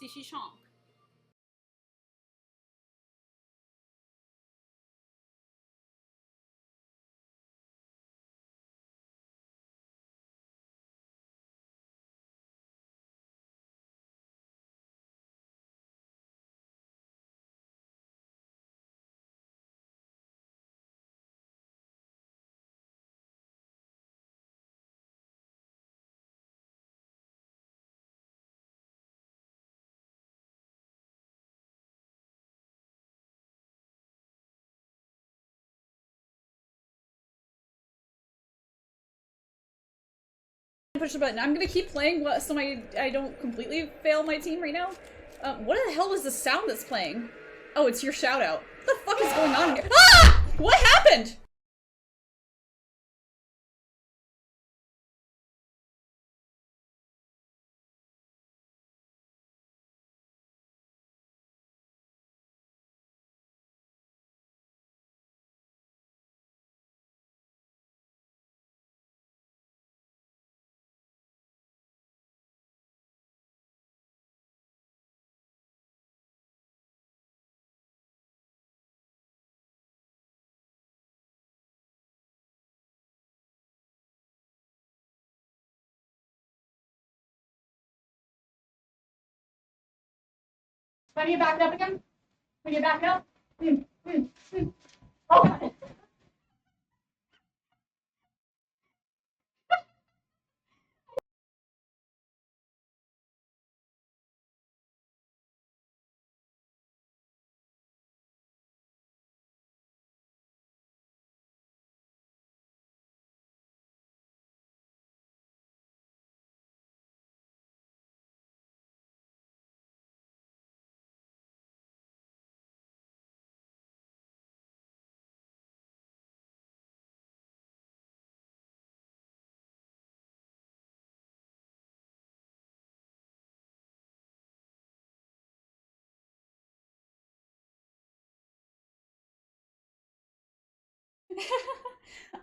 Sishi Shonk. Push the button. I'm gonna keep playing so I don't completely fail my team right now. What the hell is the sound that's playing? Oh, it's your shout out. What the fuck is going on here? Ah! What happened? When you back it up again? When you back it up? Oh.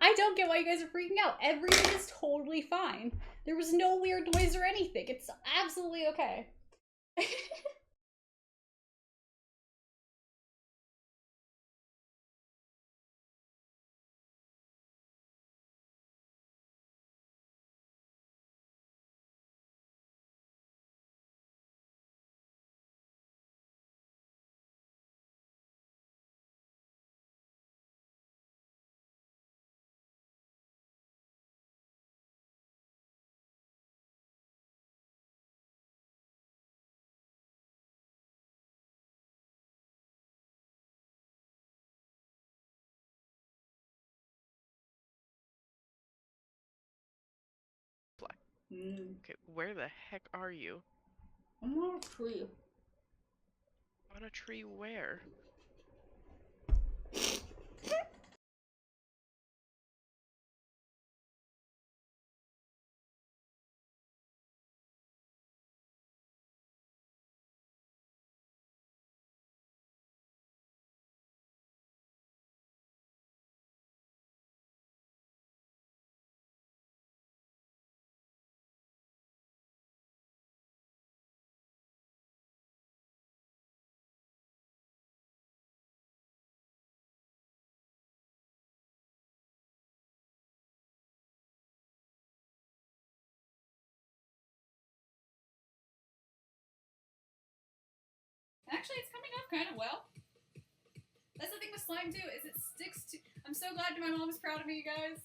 I don't get why you guys are freaking out. Everything is totally fine. There was no weird noise or anything. It's absolutely okay. Okay, where the heck are you? I'm on a tree. On a tree where? Actually, it's coming up kind of well. That's the thing with slime too, is it sticks to. I'm so glad my mom's proud of me, you guys.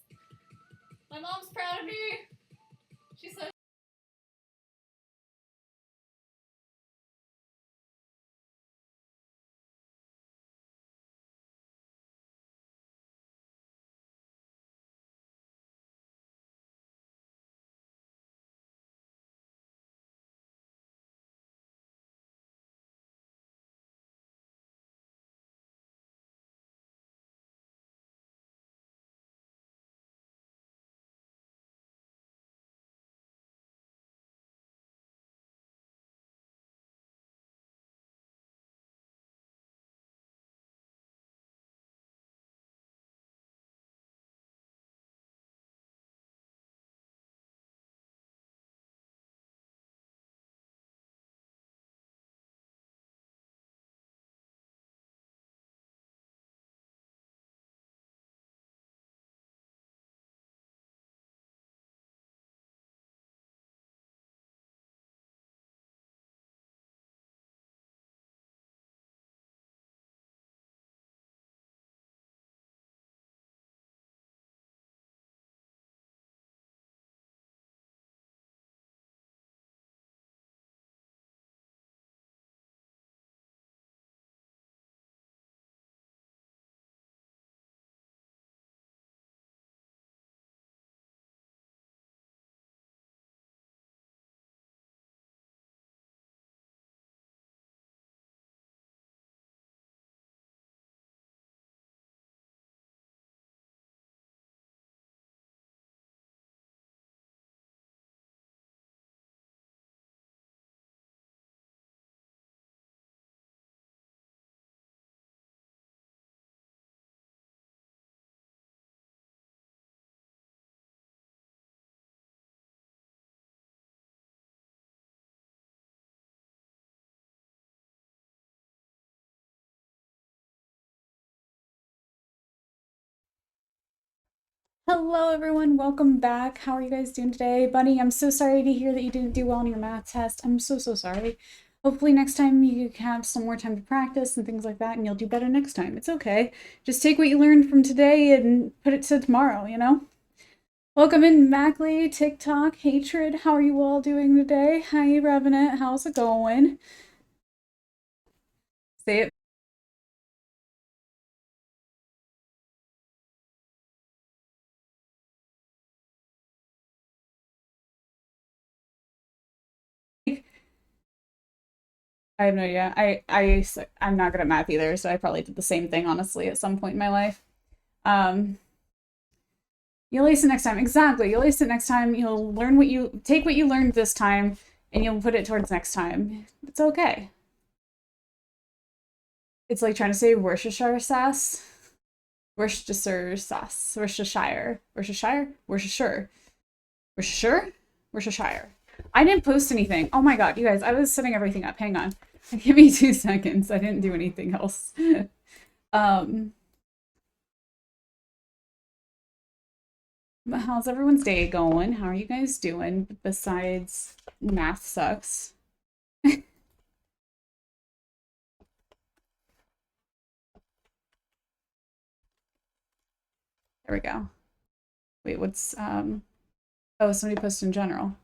My mom's proud of me. She said. Hello everyone, welcome back. How are you guys doing today? Bunny, I'm so sorry to hear that you didn't do well on your math test. I'm so sorry. Hopefully next time you have some more time to practice and things like that and you'll do better next time. It's okay. Just take what you learned from today and put it to tomorrow, you know? Welcome in Mackley, TikTok, Hatred. How are you all doing today? Hi Revenant, how's it going? Say it. I have no idea. I'm not good at math either, so I probably did the same thing, honestly, at some point in my life. Um, you'll ace it next time. Exactly. You'll ace it next time. You'll learn take what you learned this time, and you'll put it towards next time. It's okay. It's like trying to say Worcestershire sauce. Worcestershire sauce. Worcestershire. Worcestershire? Worcestershire. Worcestershire? Worcestershire. I didn't post anything. Oh my god, you guys, I was setting everything up. Hang on. Give me 2 seconds. I didn't do anything else. But how's everyone's day going? How are you guys doing besides math sucks? There we go. Wait, what's oh, somebody posted in general.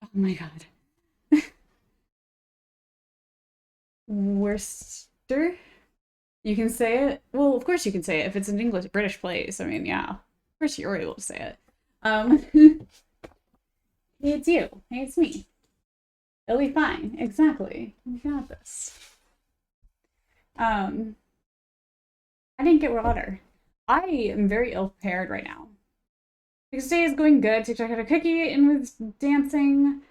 Oh my god. Worcester? You can say it? Well, of course you can say it if it's an English British place. I mean, yeah. Of course you're able to say it. Hey, it's you. Hey, it's me. It'll be fine. Exactly. We got this. I didn't get water. I am very ill prepared right now. Because today is going good. TikTok had a cookie and was dancing,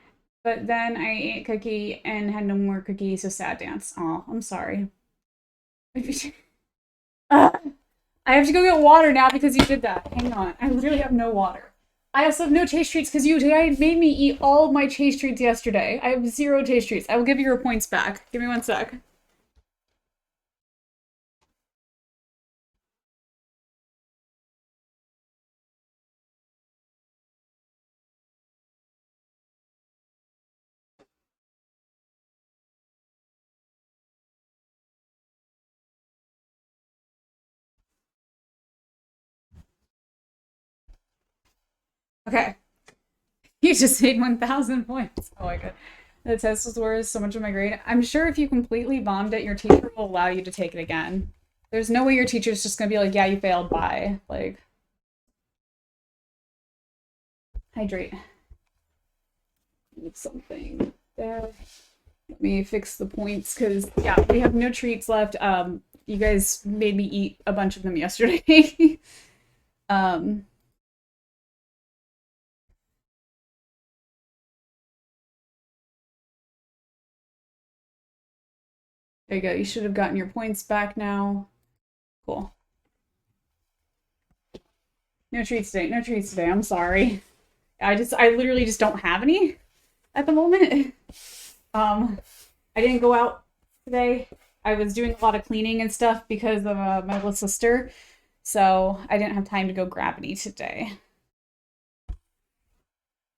but then I ate cookie and had no more cookie, so sad dance. Oh, I'm sorry. I have to go get water now because you did that. Hang on. I literally have no water. I also have no taste treats because you made me eat all of my taste treats yesterday. I have 0 taste treats. I will give you your points back. Give me 1 sec. Okay. You just made 1,000 points. Oh my god. The test was worth so much of my grade. I'm sure if you completely bombed it, your teacher will allow you to take it again. There's no way your teacher's just gonna be like, yeah, you failed, bye. Like, hydrate. Need something there. Let me fix the points, because, yeah, we have no treats left. You guys made me eat a bunch of them yesterday. um, there you go. You should have gotten your points back now. Cool. No treats today. No treats today. I'm sorry. I literally just don't have any at the moment. I didn't go out today. I was doing a lot of cleaning and stuff because of my little sister, so I didn't have time to go grab any today.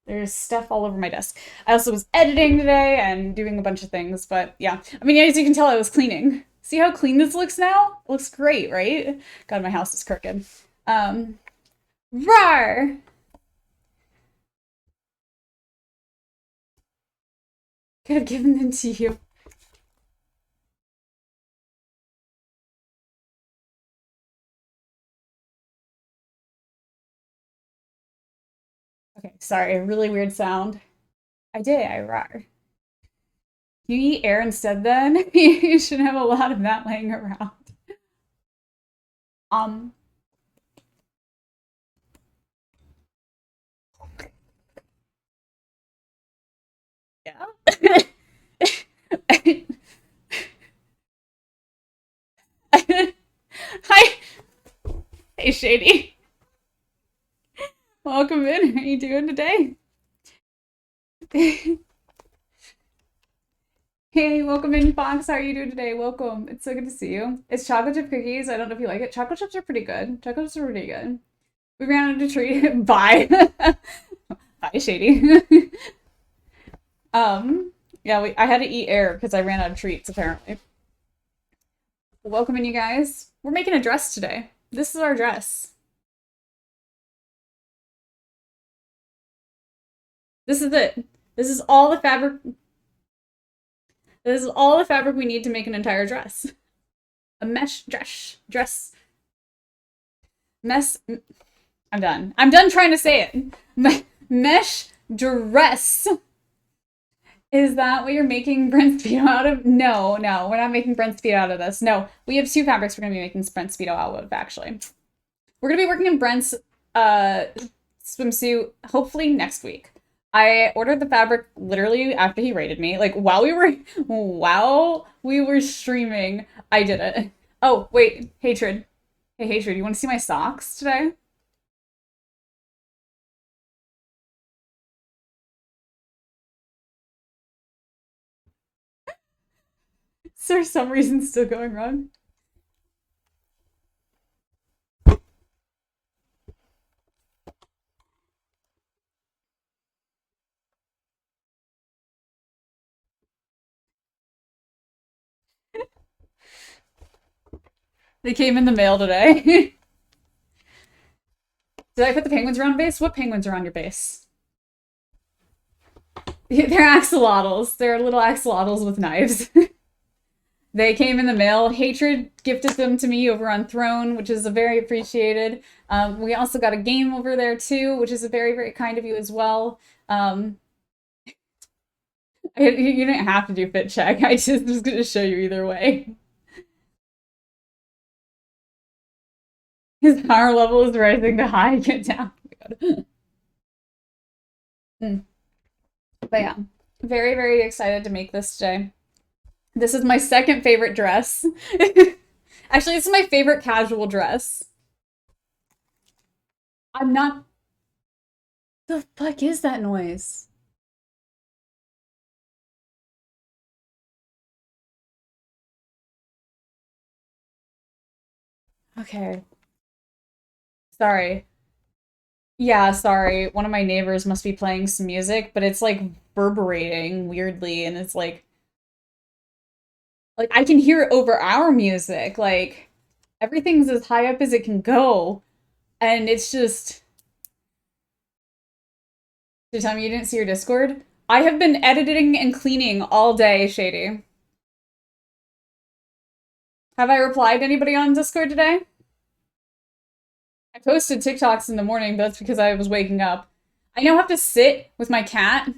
There's stuff all over my desk. I also was editing today and doing a bunch of things, but yeah. I mean, as you can tell, I was cleaning. See how clean this looks now? It looks great, right? God, my house is crooked. Rar! Could have given them to you. Okay, sorry, really weird sound. I did, I rar. You eat air instead then? You should have a lot of that laying around. Um, yeah. Hi. Hey, Shady. Welcome in. How are you doing today? Hey, welcome in, Fox. How are you doing today? Welcome. It's so good to see you. It's chocolate chip cookies. I don't know if you like it. Chocolate chips are pretty good. Chocolate chips are pretty good. We ran out of tree. Bye. Bye, Shady. Yeah, I had to eat air because I ran out of treats, apparently. Welcome in, you guys. We're making a dress today. This is our dress. This is it. This is all the fabric. This is all the fabric we need to make an entire dress. A mesh dress. Mess. I'm done. I'm done trying to say it. Mesh dress. Is that what you're making Brent Speedo out of? No, no, we're not making Brent Speedo out of this. No, we have two fabrics we're going to be making Brent Speedo out of, actually. We're going to be working in Brent's swimsuit, hopefully next week. I ordered the fabric literally after he rated me. Like, while we were streaming, I did it. Oh, wait, Hatred. Hey, Hatred, you want to see my socks today? Is there some reason still going wrong? They came in the mail today. Did I put the penguins around base? What penguins are on your base? They're axolotls. They're little axolotls with knives. They came in the mail. Hatred gifted them to me over on Throne, which is very appreciated. We also got a game over there too, which is very, very kind of you as well. You didn't have to do fit check. I just was going to show you either way. His power level is rising to high. Get down. Mm. But yeah, very, very excited to make this today. This is my second favorite dress. Actually, this is my favorite casual dress. I'm not... The fuck is that noise? Okay. Sorry. Yeah, sorry. One of my neighbors must be playing some music, but it's like reverberating weirdly, and it's like I can hear it over our music. Like everything's as high up as it can go, and it's just. Did you tell me you didn't see your Discord? I have been editing and cleaning all day, Shady. Have I replied to anybody on Discord today? I posted TikToks in the morning, but that's because I was waking up. I now have to sit with my cat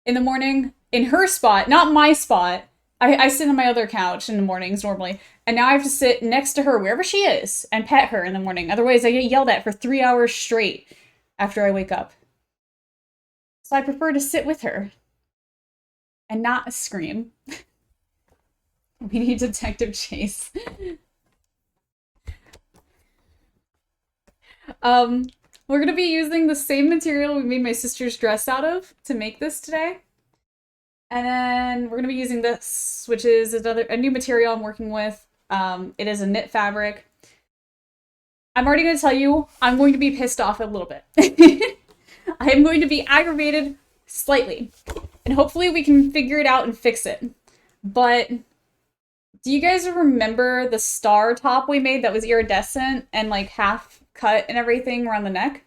in the morning in her spot, not my spot. I sit on my other couch in the mornings normally, and now I have to sit next to her wherever she is and pet her in the morning. Otherwise, I get yelled at for 3 hours straight after I wake up. So I prefer to sit with her and not scream. We need Detective Chase. We're gonna be using the same material we made my sister's dress out of to make this today. And then we're gonna be using this, which is a new material I'm working with. It is a knit fabric. I'm already gonna tell you, I'm going to be pissed off a little bit. I am going to be aggravated slightly. And hopefully we can figure it out and fix it. But do you guys remember the star top we made that was iridescent and like half cut and everything around the neck?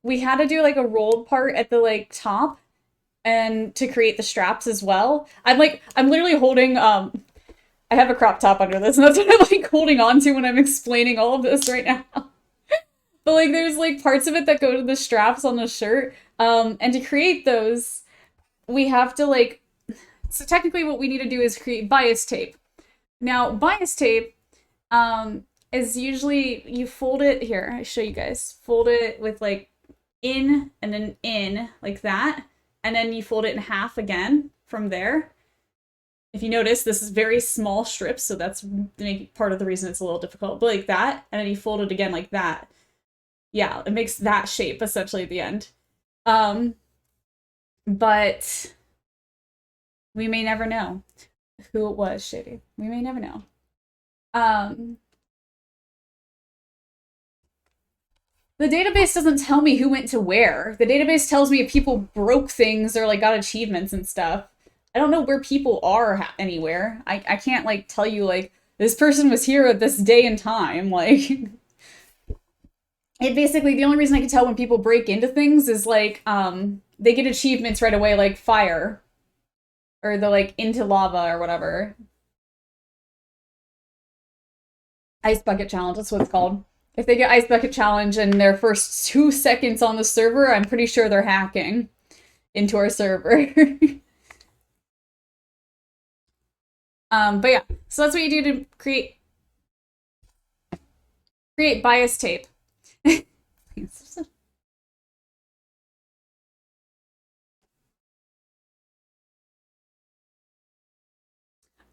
We had to do like a rolled part at the like top and to create the straps as well. I'm literally holding I have a crop top under this, and that's what I'm like holding on to when I'm explaining all of this right now. But like there's like parts of it that go to the straps on the shirt. And to create those, we have to like, so technically what we need to do is create bias tape. Now, bias tape is usually, you fold it, here, I show you guys. Fold it with like in and then in, like that. And then you fold it in half again from there. If you notice, this is very small strips, so that's part of the reason it's a little difficult. But like that, and then you fold it again like that. Yeah, it makes that shape essentially at the end. But we may never know who it was, Shady. We may never know. Um, the database doesn't tell me who went to where. The database tells me if people broke things or like got achievements and stuff. I don't know where people are anywhere. I can't like tell you like this person was here at this day and time. Like it basically the only reason I can tell when people break into things is like they get achievements right away like fire or the like into lava or whatever. Ice bucket challenge, that's what it's called. If they get ice bucket challenge in their first 2 seconds on the server, I'm pretty sure they're hacking into our server. But yeah, so that's what you do to create bias tape. I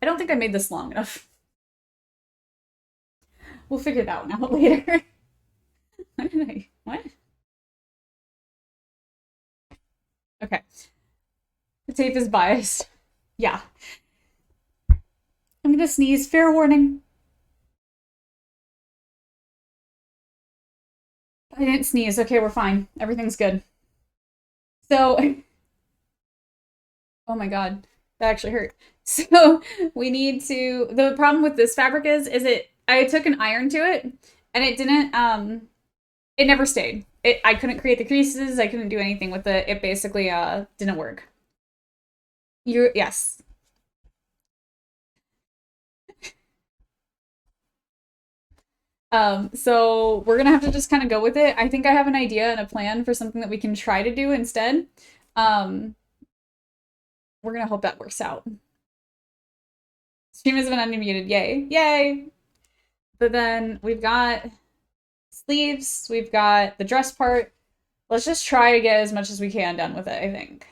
don't think I made this long enough. We'll figure it out now later. What? Okay. The tape is biased. Yeah. I'm gonna sneeze. Fair warning. I didn't sneeze. Okay, we're fine. Everything's good. So, oh my god, that actually hurt. So we need to. The problem with this fabric is it. I took an iron to it, and it didn't. It never stayed. I couldn't create the creases. I couldn't do anything with it. It basically didn't work. Yes. So we're gonna have to just kind of go with it. I think I have an idea and a plan for something that we can try to do instead. We're gonna hope that works out. Stream has been unmuted. Yay. Yay. But then we've got sleeves, we've got the dress part. Let's just try to get as much as we can done with it, I think.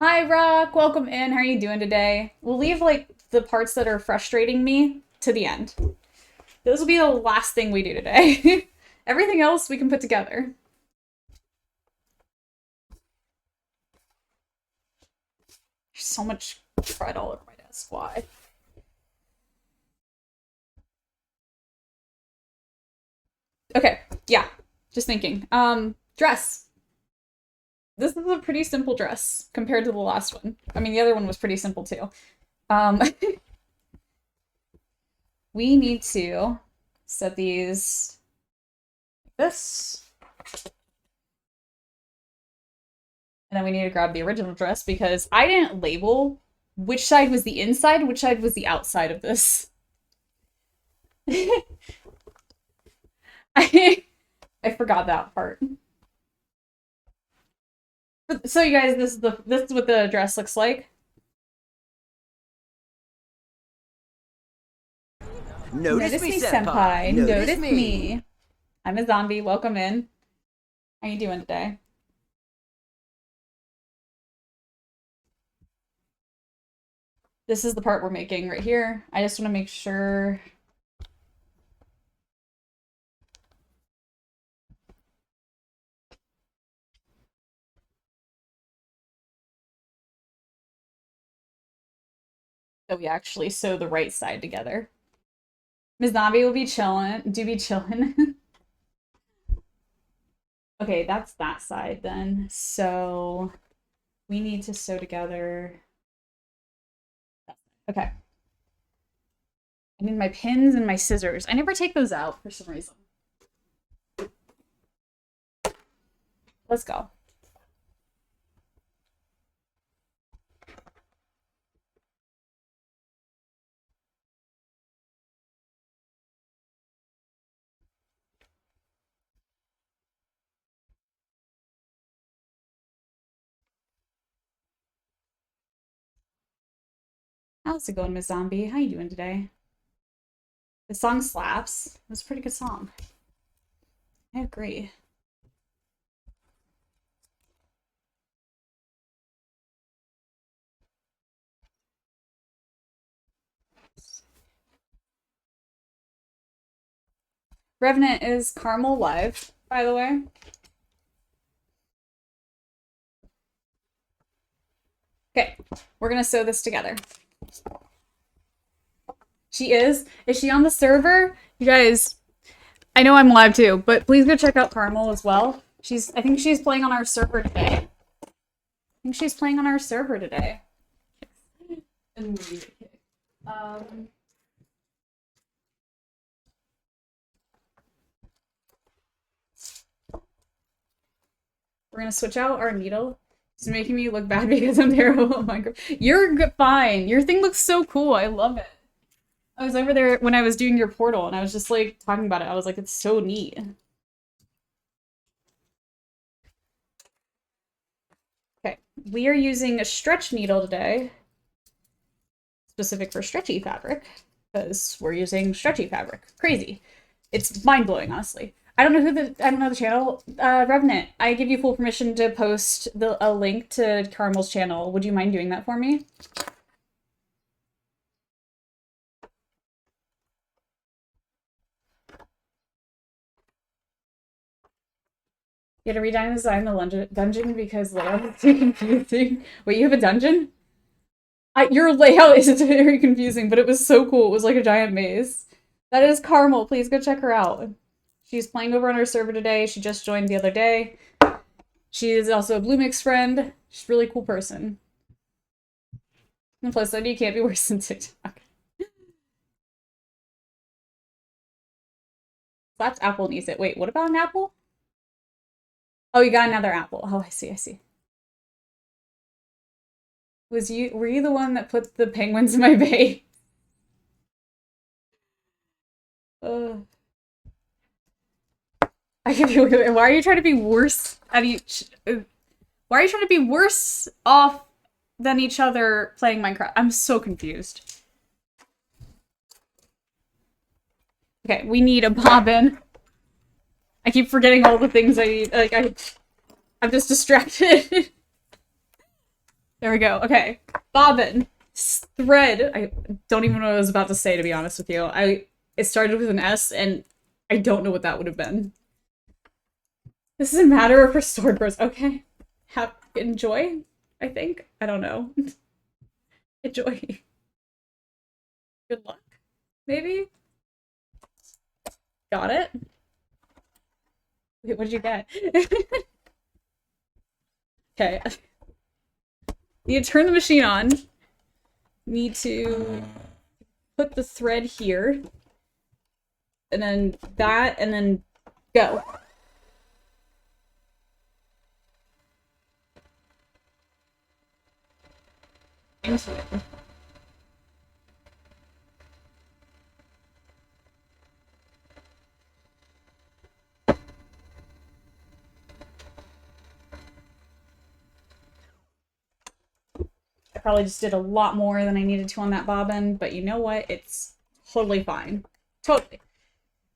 Hi, Rock. Welcome in. How are you doing today? We'll leave, like, the parts that are frustrating me to the end. Those will be the last thing we do today. Everything else we can put together. There's so much crud all over my desk. Why? Okay, yeah. Just thinking. Dress. This is a pretty simple dress compared to the last one. I mean, the other one was pretty simple too. We need to set these like this. And then we need to grab the original dress because I didn't label which side was the inside, which side was the outside of this. I forgot that part. So you guys, this is what the dress looks like. Notice me, senpai. Notice me. I'm a zombie. Welcome in. How you doing today? This is the part we're making right here. I just want to make sure. That we actually sew the right side together. Ms. Zombie will be chillin'. Do be chillin'. Okay, that's that side then. So we need to sew together. Okay. I need my pins and my scissors. I never take those out for some reason. Let's go. How's it going, Miss Zombie? How you doing today? The song slaps. It was a pretty good song. I agree. Revenant is Caramel Live, by the way. Okay, we're gonna sew this together. She is? Is she on the server? You guys, I know I'm live too, but please go check out Carmel as well. I think she's playing on our server today. We're gonna switch out our needle. It's making me look bad because I'm terrible at Minecraft. You're fine. Your thing looks so cool. I love it. I was over there when I was doing your portal, and I was just, like, talking about it. I was like, it's so neat. Okay. We are using a stretch needle today. Specific for stretchy fabric. Because we're using stretchy fabric. Crazy. It's mind-blowing, honestly. I don't know the channel. Revenant, I give you full permission to post a link to Carmel's channel. Would you mind doing that for me? You had to redesign the dungeon because layout is too confusing. Wait, you have a dungeon? Your layout is very confusing, but it was so cool. It was like a giant maze. That is Carmel. Please go check her out. She's playing over on our server today. She just joined the other day. She is also a Blue Mix friend. She's a really cool person. And plus, then you can't be worse than TikTok. That's apple needs it. Wait, what about an apple? Oh, you got another apple. Oh, I see. Were you the one that put the penguins in my bait? Why are you trying to be worse at each... Why are you trying to be worse off than each other playing Minecraft? I'm so confused. Okay, we need a bobbin. I keep forgetting all the things I need. Like, I'm just distracted. There we go. Okay. Bobbin. Thread. I don't even know what I was about to say, to be honest with you. It started with an S, and I don't know what that would have been. This is a matter of restored bros. Okay. Enjoy, I think. I don't know. Enjoy. Good luck. Maybe? Got it? Wait, what did you get? Okay. Need to turn the machine on. Need to put the thread here. And then that, and then go. Into it. I probably just did a lot more than I needed to on that bobbin, but you know what? It's totally fine. Totally.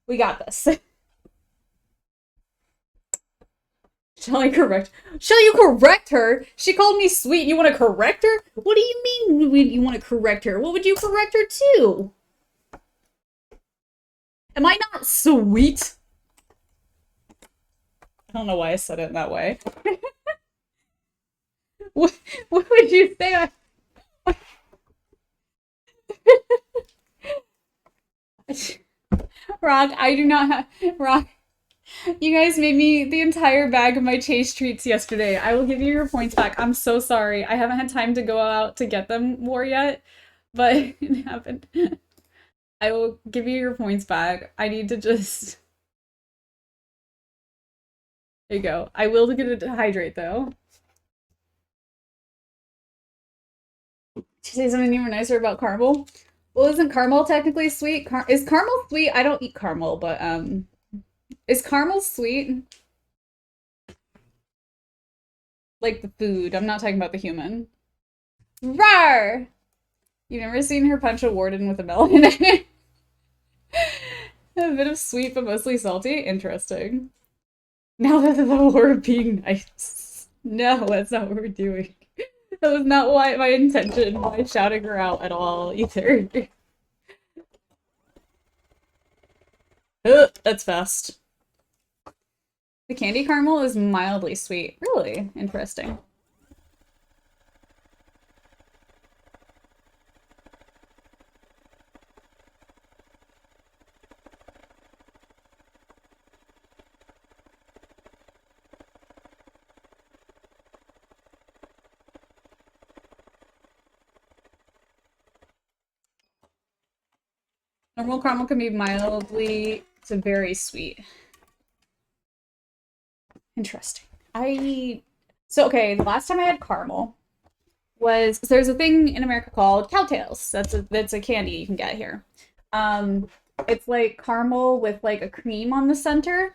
We got this. Shall you correct her? She called me sweet. You want to correct her? What do you mean you want to correct her? What would you correct her to? Am I not sweet? I don't know why I said it that way. What would you say? Rock, I do not have... Rock, you guys made me the entire bag of my Chase treats yesterday. I will give you your points back. I'm so sorry. I haven't had time to go out to get them more yet, but it happened. I will give you your points back. I need to just... There you go. I will get it to hydrate, though. To say something even nicer about caramel? Well, isn't caramel technically sweet? Is caramel sweet? I don't eat caramel, but, is caramel sweet? Like the food. I'm not talking about the human. Rawr! You've never seen her punch a warden with a melon in it? A bit of sweet, but mostly salty? Interesting. Now that's the war of being nice. No, that's not what we're doing. That was not my intention by shouting her out at all, either. Ugh, that's fast. The candy caramel is mildly sweet. Really? Interesting. Normal caramel can be mildly to very sweet. Interesting. Okay, the last time I had caramel was, so there's a thing in America called cowtails. That's a candy you can get here. It's like caramel with like a cream on the center.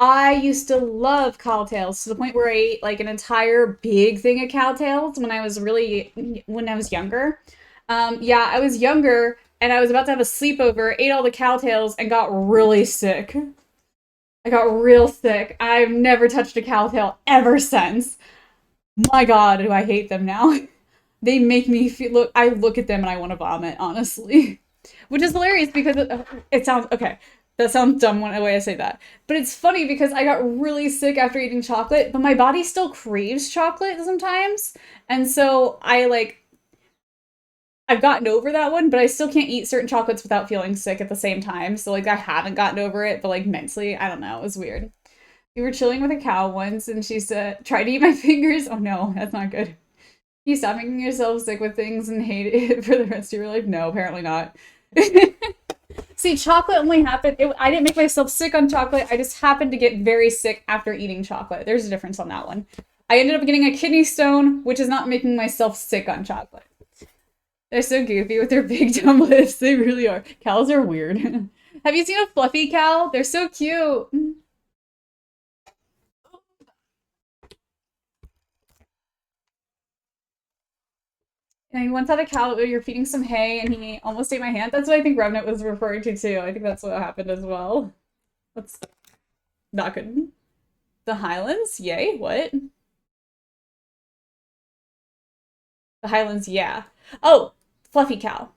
I used to love cowtails to the point where I ate like an entire big thing of cowtails when I was younger. Yeah, I was younger and I was about to have a sleepover, ate all the cowtails, and got really sick. I got real sick. I've never touched a cowtail ever since. My God, do I hate them now. They make me feel, I look at them and I want to vomit, honestly. Which is hilarious because it sounds, okay, that sounds dumb when the way I say that. But it's funny because I got really sick after eating chocolate, but my body still craves chocolate sometimes. And so I've gotten over that one, but I still can't eat certain chocolates without feeling sick at the same time. So like I haven't gotten over it, but like mentally, I don't know, it was weird. We were chilling with a cow once and she said, try to eat my fingers. Oh no, that's not good. You stop making yourself sick with things and hate it for the rest of your life? No, apparently not. See, chocolate only happened, I didn't make myself sick on chocolate. I just happened to get very sick after eating chocolate. There's a difference on that one. I ended up getting a kidney stone, which is not making myself sick on chocolate. They're so goofy with their big dumb lips. They really are. Cows are weird. Have you seen a fluffy cow? They're so cute. And I once had a cow where you're feeding some hay and he almost ate my hand. That's what I think Revenant was referring to too. I think that's what happened as well. That's not good. The Highlands? Yay? What? The Highlands, yeah. Oh, fluffy cow.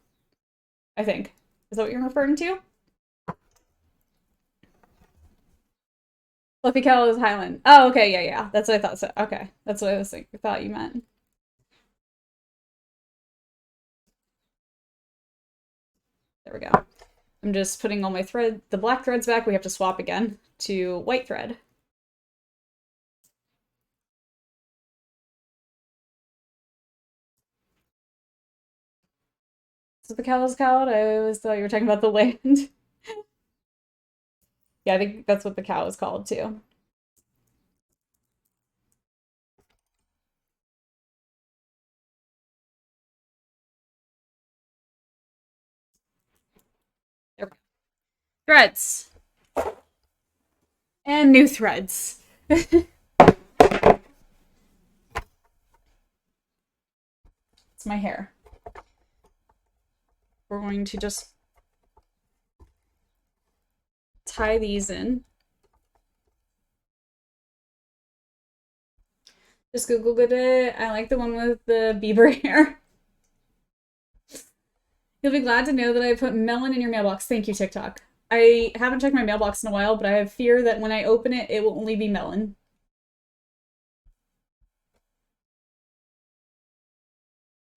I think. Is that what you're referring to? Fluffy cow is Highland. Oh, okay, yeah. That's what I thought. So, okay, that's what I was thinking. I thought you meant. There we go. I'm just putting all my the black threads back. We have to swap again to white thread. Is it the cow's cow? I always thought you were talking about the land. Yeah, I think that's what the cow is called too. There we go. Threads. And new threads. It's my hair. We're going to just tie these in. Just Googled it. I like the one with the Bieber hair. You'll be glad to know that I put melon in your mailbox. Thank you, TikTok. I haven't checked my mailbox in a while, but I have fear that when I open it, it will only be melon.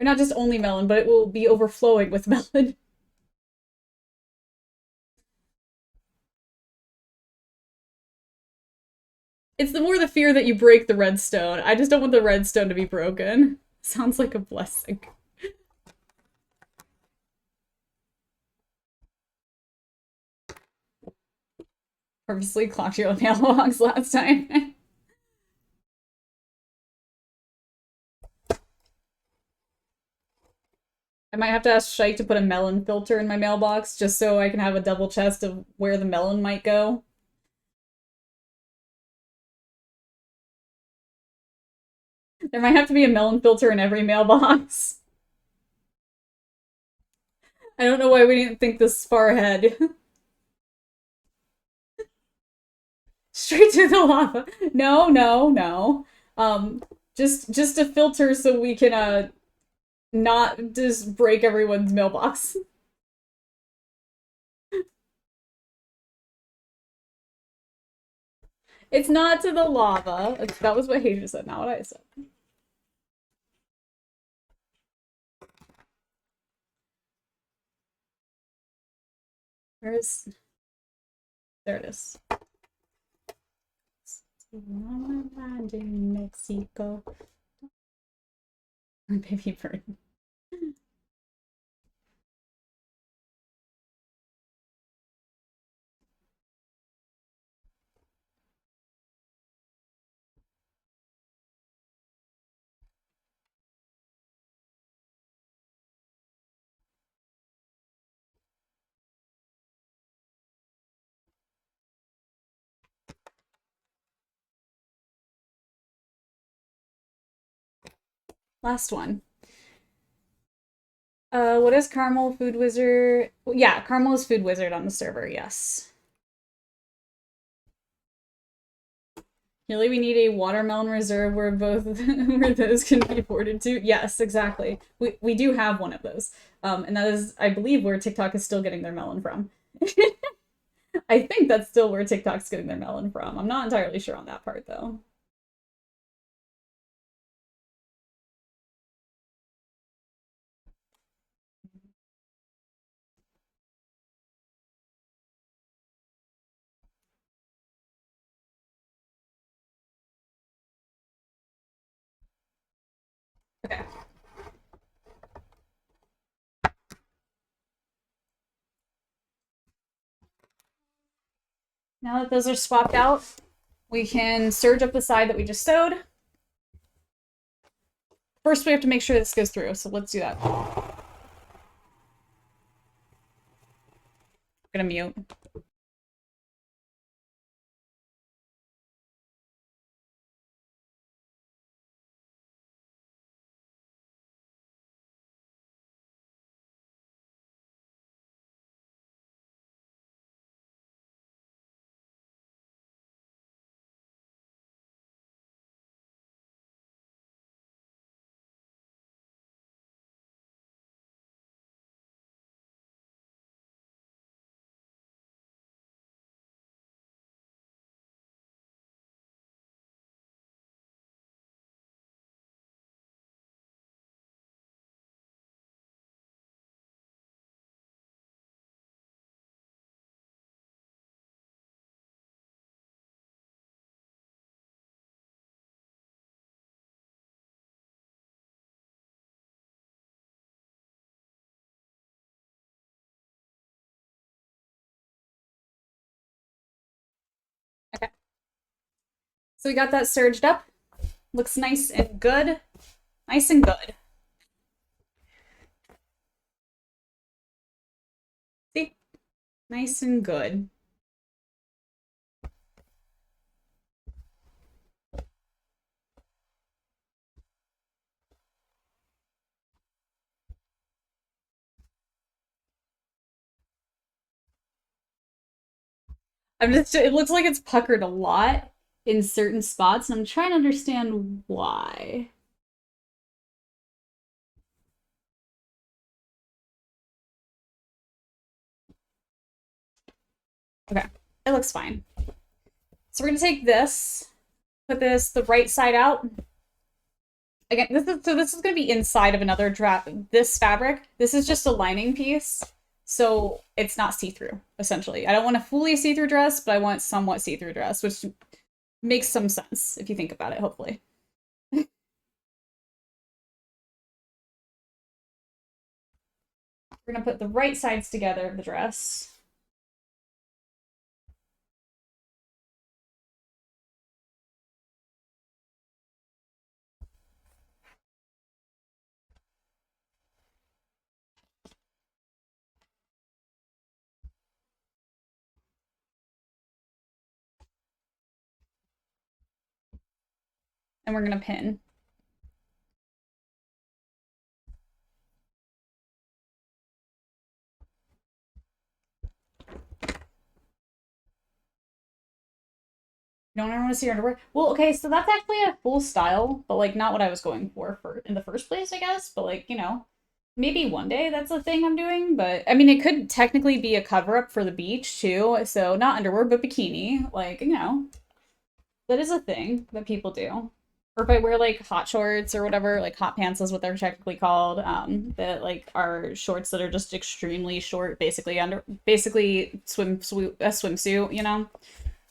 Or not just only melon, but it will be overflowing with melon. It's the more the fear that you break the redstone. I just don't want the redstone to be broken. Sounds like a blessing. Purposely clocked your mailbox last time. I might have to ask Shike to put a melon filter in my mailbox just so I can have a double chest of where the melon might go. There might have to be a melon filter in every mailbox. I don't know why we didn't think this far ahead. Straight to the lava. No. Just a filter so we can, not just break everyone's mailbox. It's not to the lava. That was what Haja said, not what I said. Where's... There it is. In Mexico. Baby bird. Last one. What is Caramel Food Wizard? Yeah, Caramel is Food Wizard on the server, yes. Really, we need a watermelon reserve where both where those can be ported to. Yes, exactly. We do have one of those, and that is, I believe, where TikTok is still getting their melon from. I think that's still where TikTok's getting their melon from. I'm not entirely sure on that part though. Okay. Now that those are swapped out, we can serge up the side that we just sewed. First, we have to make sure this goes through, so let's do that. I'm gonna mute. Okay. So we got that serged up. Looks nice and good. Nice and good. See? Nice and good. It looks like it's puckered a lot in certain spots, and I'm trying to understand why. Okay, it looks fine. So we're gonna take this, put this the right side out. Again, this is gonna be inside of another this fabric. This is just a lining piece, so it's not see-through, essentially. I don't want a fully see-through dress, but I want somewhat see-through dress, which makes some sense if you think about it, hopefully. We're gonna put the right sides together of the dress. And we're gonna pin. You don't ever want to see your underwear? Well, okay, so that's actually a full style, but like not what I was going for in the first place, I guess. But like, maybe one day that's a thing I'm doing. But I mean, it could technically be a cover up for the beach too. So not underwear, but bikini. Like, that is a thing that people do. Or if I wear like hot shorts or whatever, like hot pants is what they're technically called. That like are shorts that are just extremely short, basically a swimsuit.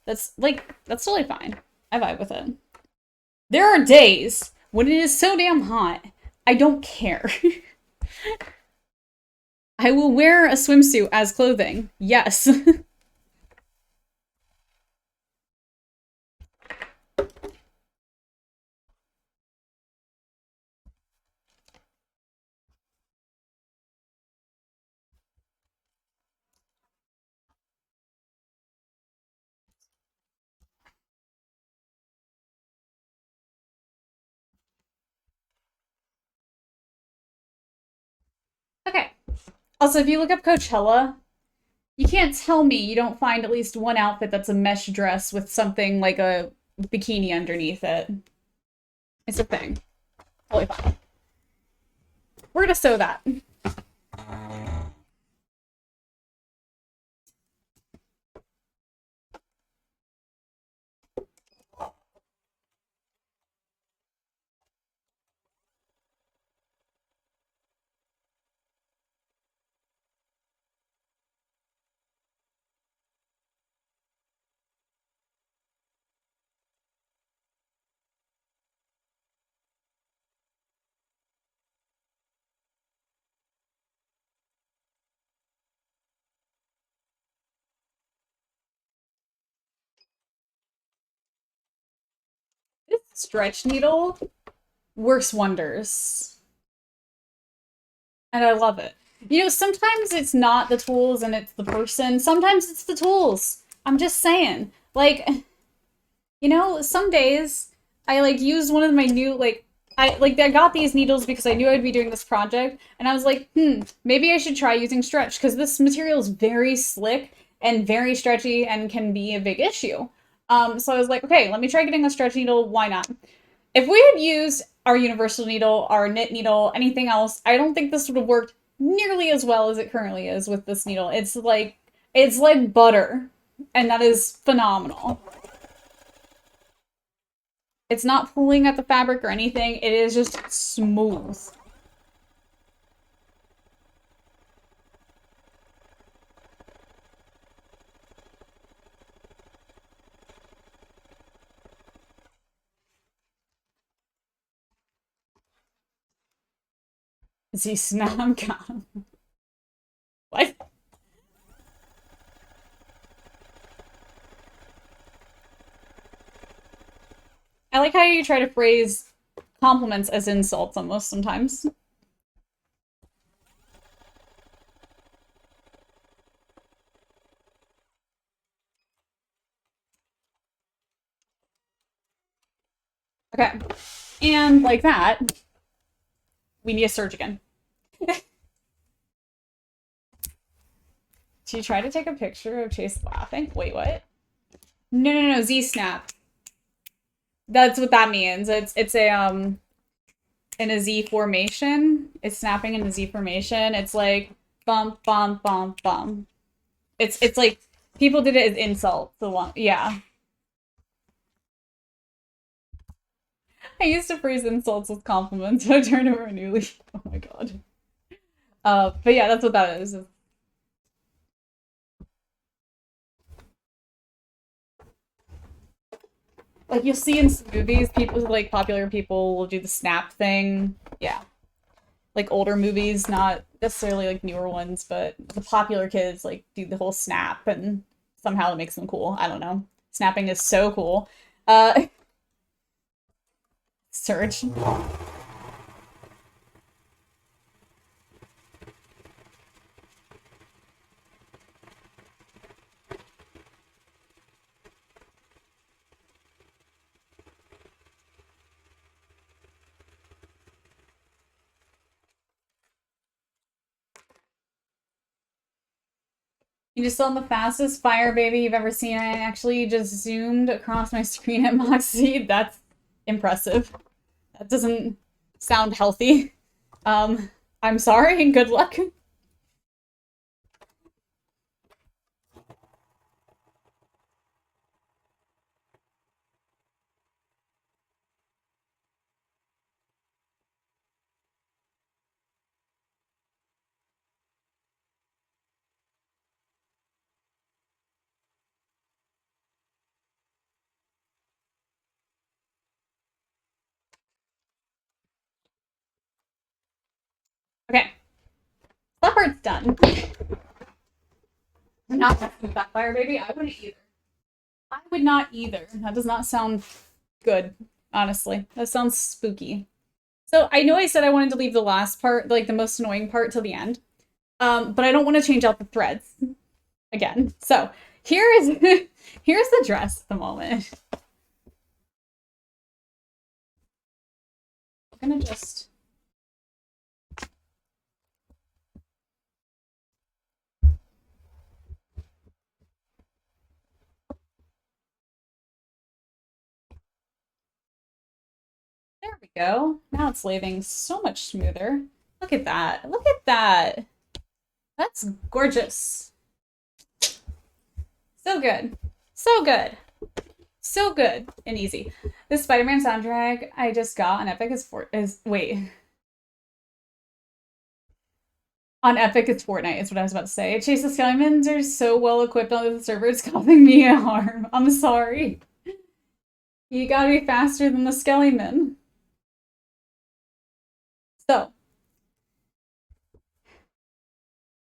That's totally fine. I vibe with it. There are days when it is so damn hot, I don't care. I will wear a swimsuit as clothing. Yes. Also, if you look up Coachella, you can't tell me you don't find at least one outfit that's a mesh dress with something like a bikini underneath it. It's a thing. Totally fine. We're gonna sew that. This stretch needle works wonders. And I love it. You know, sometimes it's not the tools and it's the person. Sometimes it's the tools. I'm just saying. Like, you know, some days I like used one of my new I got these needles because I knew I'd be doing this project, and I was like, maybe I should try using stretch because this material is very slick and very stretchy and can be a big issue. So I was like, okay, let me try getting a stretch needle. Why not? If we had used our universal needle, our knit needle, anything else, I don't think this would have worked nearly as well as it currently is with this needle. It's like butter, and that is phenomenal. It's not pulling at the fabric or anything. It is just smooth. Z-Snap. What? I like how you try to phrase compliments as insults almost sometimes. Okay. And like that, we need a surge again. Do you try to take a picture of Chase laughing? Wait, what? No, Z-Snap. That's what that means. It's a in a Z formation. It's snapping in a Z formation. It's like bump, bump, bump, bump. It's like people did it as insult. The one, yeah. I used to phrase insults with compliments, so I turned over a new leaf. Oh my god. But yeah, that's what that is. Like you'll see in some movies, people like popular people will do the snap thing. Yeah. Like older movies, not necessarily like newer ones, but the popular kids like do the whole snap and somehow it makes them cool. I don't know. Snapping is so cool. Surge. You just saw the fastest fire baby you've ever seen. I actually just zoomed across my screen at Moxie. That's impressive. That doesn't sound healthy. I'm sorry and good luck. Okay. That part's done. Not that fire baby. I wouldn't either. I would not either. That does not sound good, honestly. That sounds spooky. So I know I said I wanted to leave the last part, like the most annoying part, till the end. But I don't want to change out the threads again. So here is here's the dress at the moment. I'm gonna just go. Now it's lathing so much smoother. Look at that. Look at that. That's gorgeous. So good. So good. So good and easy. The Spider-Man soundtrack I just got on Epic on Epic it's Fortnite is what I was about to say. Chase the Skeletons are so well equipped on the server, it's causing me harm. I'm sorry. You gotta be faster than the Skellyman. So,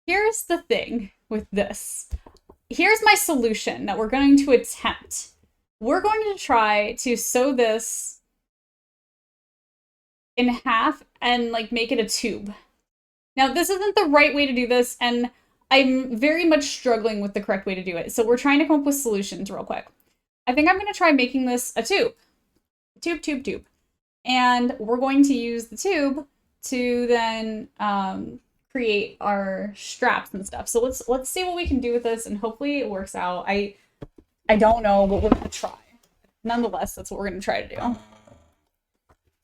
here's the thing with this. Here's my solution that we're going to attempt. We're going to try to sew this in half and like make it a tube. Now, this isn't the right way to do this, and I'm very much struggling with the correct way to do it. So we're trying to come up with solutions real quick. I think I'm going to try making this a tube. Tube. And we're going to use the tube to then create our straps and stuff. So let's see what we can do with this, and hopefully it works out. I don't know, but we're going to try. Nonetheless, that's what we're going to try to do. So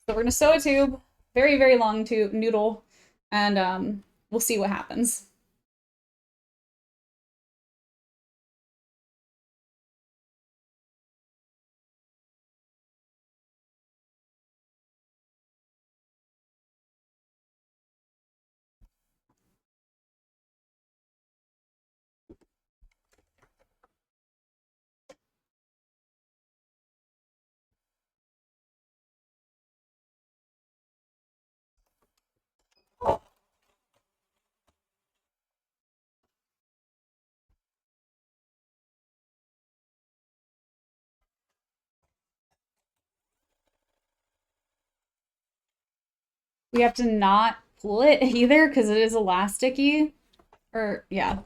we're going to sew a tube, very, very long tube, noodle, and we'll see what happens. We have to not pull it either because it is elasticy. Or, yeah.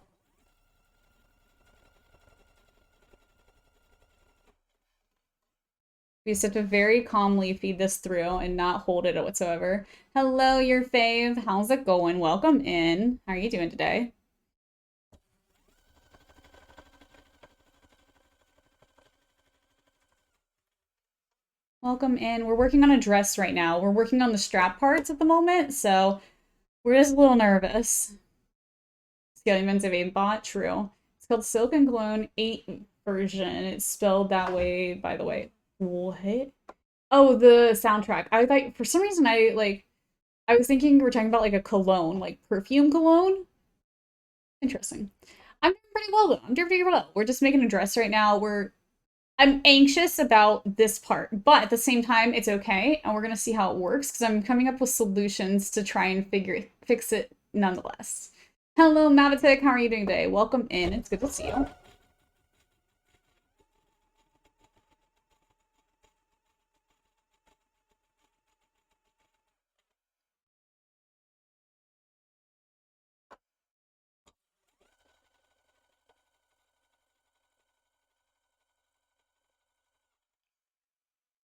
We just have to very calmly feed this through and not hold it whatsoever. Hello, your fave. How's it going? Welcome in. How are you doing today? Welcome in. We're working on a dress right now. We're working on the strap parts at the moment, so we're just a little nervous. Skellyman's of Aimbot, true. It's called Silk and Cologne 8 version. It's spelled that way, by the way. What? Oh, the soundtrack. I thought, for some reason, I was thinking we were talking about like a cologne, like perfume cologne. Interesting. I'm doing pretty well though. I'm doing pretty well. We're just making a dress right now. I'm anxious about this part, but at the same time, it's okay, and we're gonna see how it works because I'm coming up with solutions to try and fix it nonetheless. Hello, Mavitic. How are you doing today? Welcome in. It's good to see you.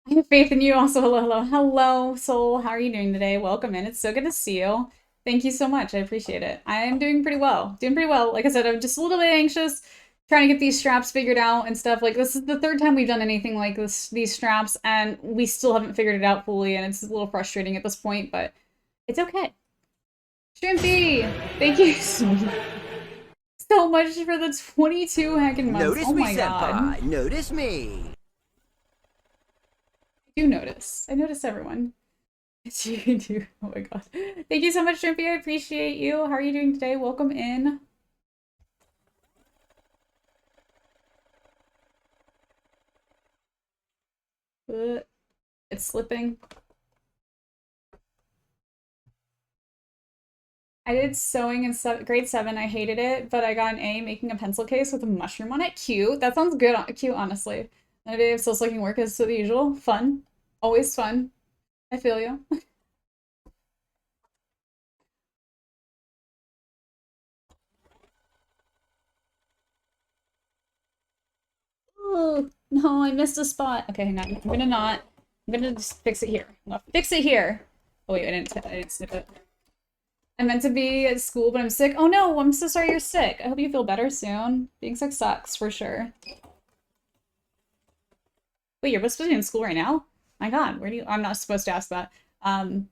I have faith in you. Also, hello, Soul. How are you doing today? Welcome in. It's so good to see you. Thank you so much. I appreciate it. I am doing pretty well. Like I said, I'm just a little bit anxious, trying to get these straps figured out and stuff. Like, this is the third time we've done anything like these straps, and we still haven't figured it out fully, and it's a little frustrating at this point, but it's okay. Shrimpy! Thank you so much for the 22 heckin' months. Notice oh my me, god. Senpai. Notice me. I do notice. I notice everyone. You do. Oh my god. Thank you so much, Shrimpy. I appreciate you. How are you doing today? Welcome in. It's slipping. I did sewing in grade 7. I hated it, but I got an A making a pencil case with a mushroom on it. Cute. That sounds good. Cute, honestly. Another day of still looking work as the usual. Fun. Always fun. I feel you. Oh, no, I missed a spot. Okay, hang on. I'm gonna just fix it here. I'm gonna fix it here. Oh wait, I didn't snip it. I'm meant to be at school, but I'm sick. Oh no, I'm so sorry you're sick. I hope you feel better soon. Being sick sucks, for sure. Wait, you're supposed to be in school right now? My god, where do you- I'm not supposed to ask that. Get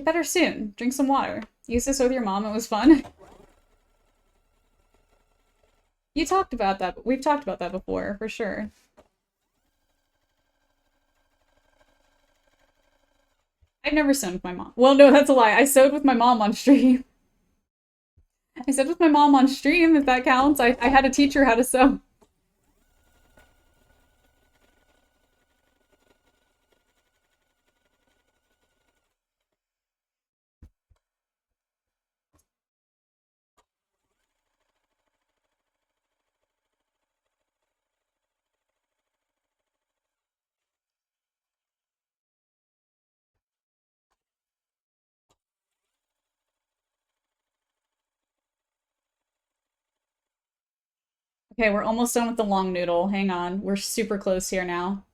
better soon. Drink some water. Use this with your mom. It was fun. You talked about that. We've talked about that before, for sure. I've never sewn with my mom. Well, no, that's a lie. I sewed with my mom on stream. I sewed with my mom on stream, if that counts. I had to teach her how to sew. Okay, we're almost done with the long noodle. Hang on. We're super close here now.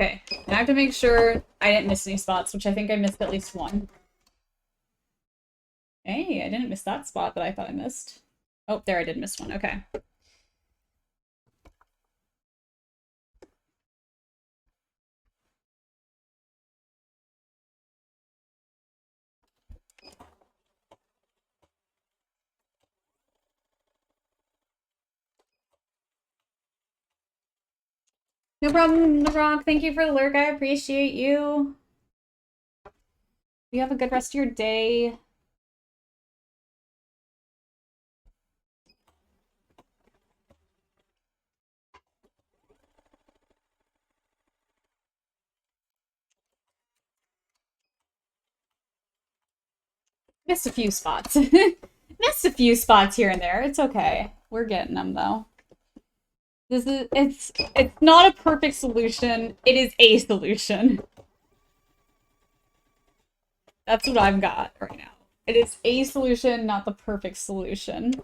Okay, and I have to make sure I didn't miss any spots, which I think I missed at least one. Hey, I didn't miss that spot that I thought I missed. Oh, there I did miss one. Okay. No problem, The Rock. Thank you for the lurk. I appreciate you. You have a good rest of your day. Missed a few spots. Missed a few spots here and there. It's okay. We're getting them though. It's not a perfect solution. It is a solution. That's what I've got right now. It is a solution, not the perfect solution.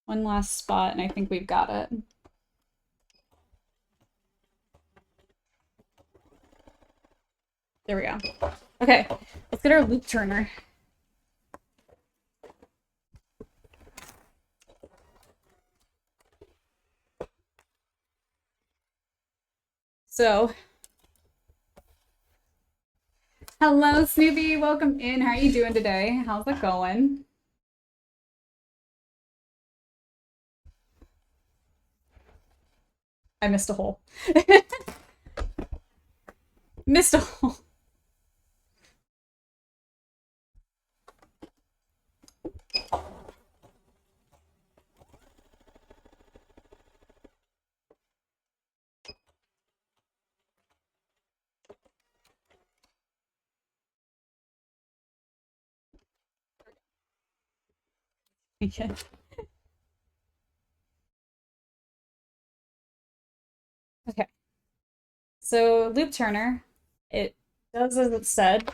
One last spot, and I think we've got it. There we go. Okay, let's get our loop turner. So, hello, Snoopy. Welcome in. How are you doing today? How's it going? I missed a hole. Missed a hole. Okay. Okay. So, loop turner, it does as it's said.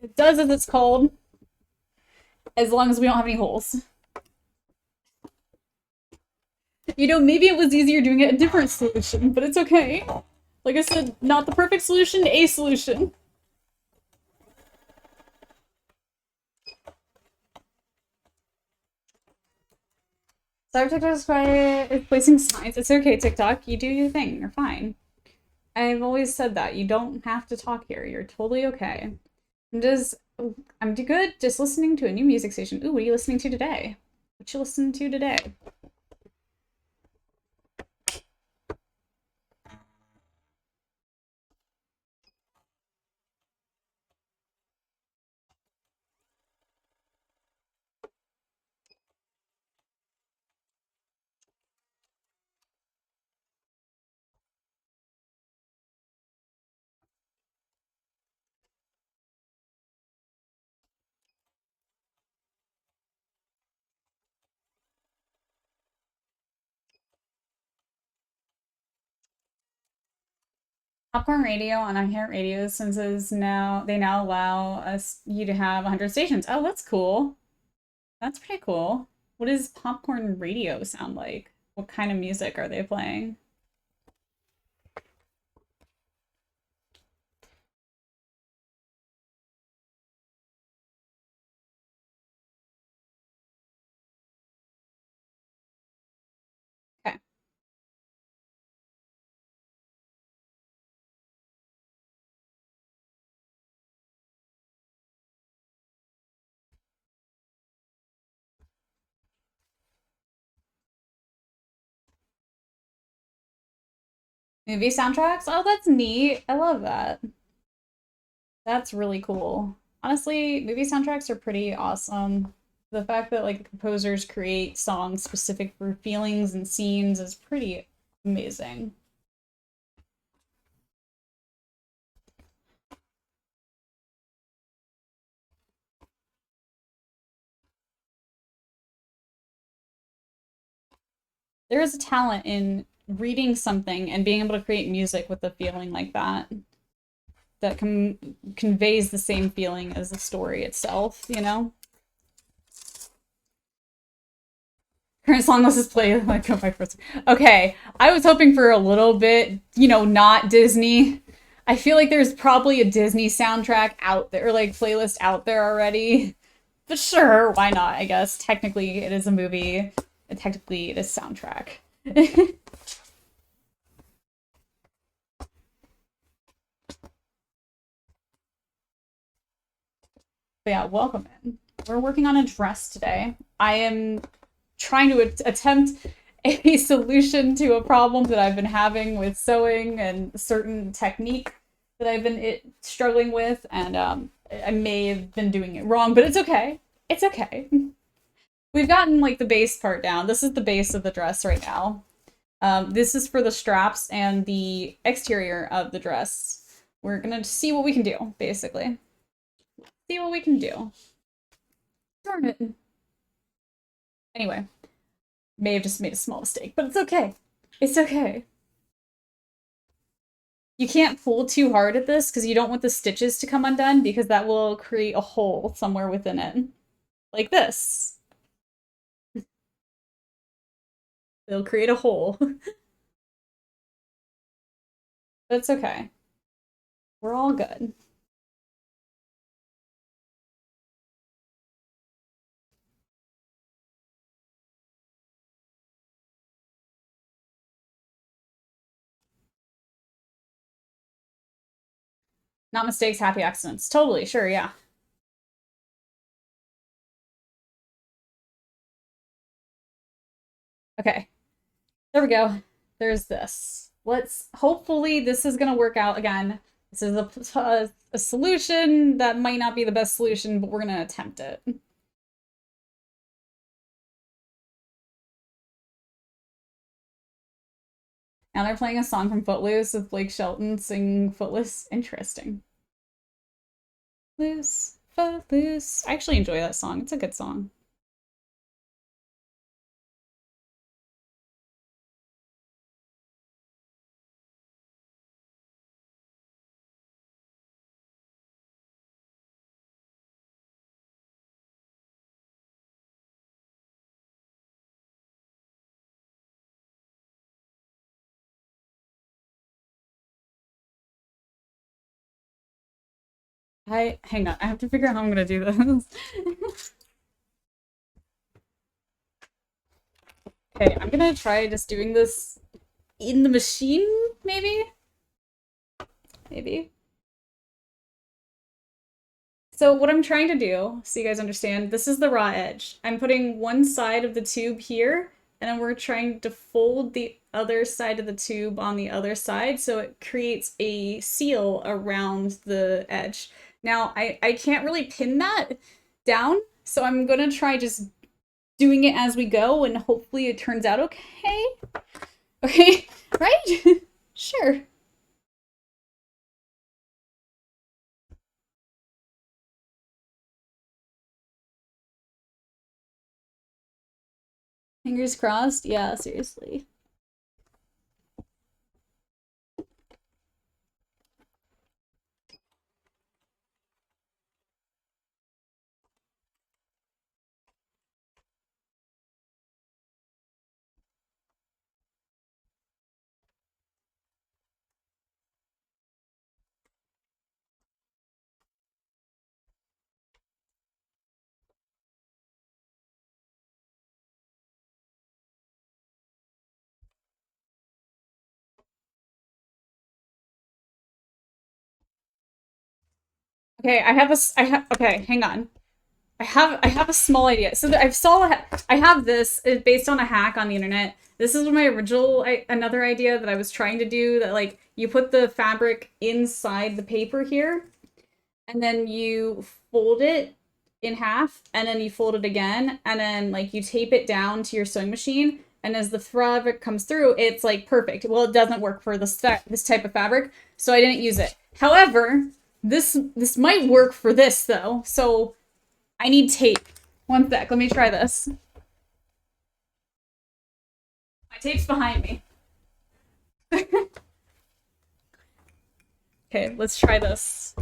It does as it's called, as long as we don't have any holes. You know, maybe it was easier doing it a different solution, but it's okay. Like I said, not the perfect solution, a solution. Cyber TikTok is quiet. It's placing signs. It's okay, TikTok. You do your thing. You're fine. I've always said that. You don't have to talk here. You're totally okay. I'm good just listening to a new music station. Ooh, what are you listening to today? What you listening to today? Popcorn Radio on iHeartRadio since they now allow you to have 100 stations. Oh, that's cool. That's pretty cool. What does Popcorn Radio sound like? What kind of music are they playing? Okay. Movie soundtracks? Oh, that's neat. I love that. That's really cool. Honestly, movie soundtracks are pretty awesome. The fact that like composers create songs specific for feelings and scenes is pretty amazing. There is a talent in reading something and being able to create music with a feeling like that conveys the same feeling as the story itself, you know? Current song list is play like my first. Okay, I was hoping for a little bit, you know, not Disney. I feel like there's probably a Disney soundtrack out there, or like playlist out there already. But sure, why not? I guess technically it is a movie, and technically it is soundtrack. But yeah, welcome in. We're working on a dress today. I am trying to attempt a solution to a problem that I've been having with sewing and certain technique that I've been struggling with, and I may have been doing it wrong, but it's okay. It's okay. We've gotten like the base part down. This is the base of the dress right now. This is for the straps and the exterior of the dress. We're gonna see what we can do, basically. See what we can do. Darn it. Anyway, may have just made a small mistake, but it's okay. It's okay. You can't pull too hard at this because you don't want the stitches to come undone because that will create a hole somewhere within it. Like this. It'll create a hole. That's okay. We're all good. Not mistakes, happy accidents. Totally, sure, yeah. Okay. There we go. There's this. Hopefully this is gonna work out again. This is a solution that might not be the best solution, but we're gonna attempt it. Now they're playing a song from Footloose with Blake Shelton singing Footless. Interesting. Loose, Footloose. I actually enjoy that song. It's a good song. Hang on, I have to figure out how I'm gonna do this. Okay, I'm gonna try just doing this in the machine, maybe? Maybe. So what I'm trying to do, so you guys understand, this is the raw edge. I'm putting one side of the tube here, and then we're trying to fold the other side of the tube on the other side, so it creates a seal around the edge. Now, I can't really pin that down, so I'm gonna try just doing it as we go, and hopefully it turns out okay. Okay, right? Sure. Fingers crossed? Yeah, seriously. Okay, okay, hang on. I have a small idea. So I have this based on a hack on the internet. This is my original another idea that I was trying to do, that like you put the fabric inside the paper here, and then you fold it in half, and then you fold it again, and then like you tape it down to your sewing machine, and as the fabric comes through, it's like perfect. Well, it doesn't work for this type of fabric, so I didn't use it. However, this might work for this though. So I need tape. One sec, let me try this. My tape's behind me. Okay, let's try this.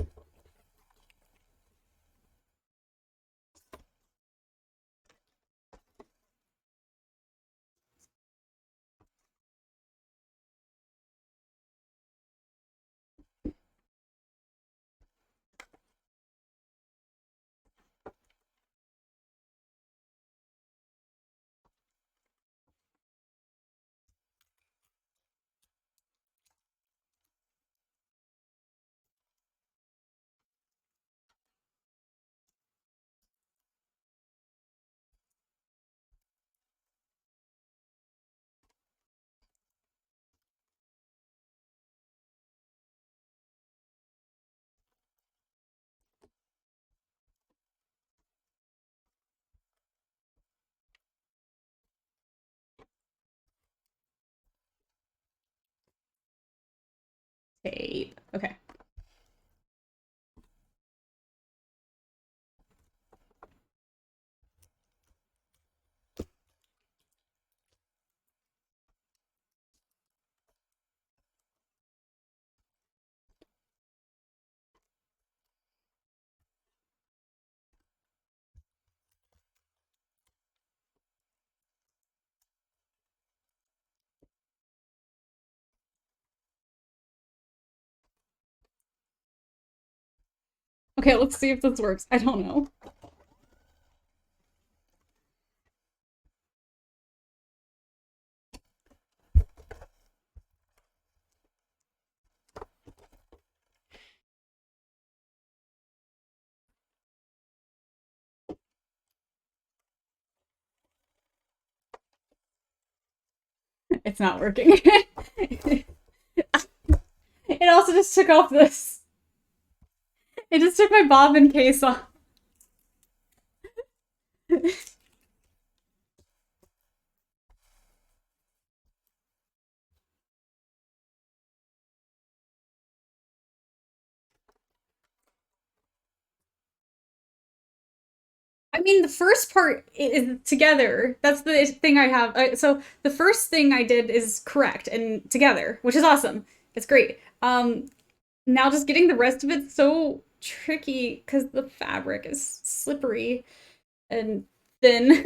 Tape. Okay. Okay, let's see if this works. I don't know. It's not working. It also just took off this. It just took my bobbin case off. I mean, the first part is together. That's the thing I have. So the first thing I did is correct and together, which is awesome. It's great. Now just getting the rest of it so tricky because the fabric is slippery and thin.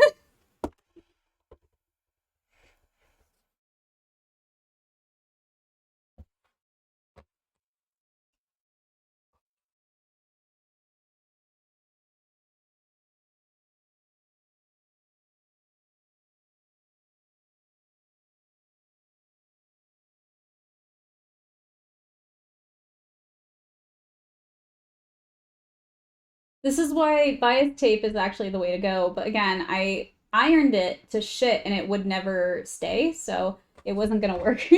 This is why bias tape is actually the way to go. But again, I ironed it to shit and it would never stay, so it wasn't gonna work.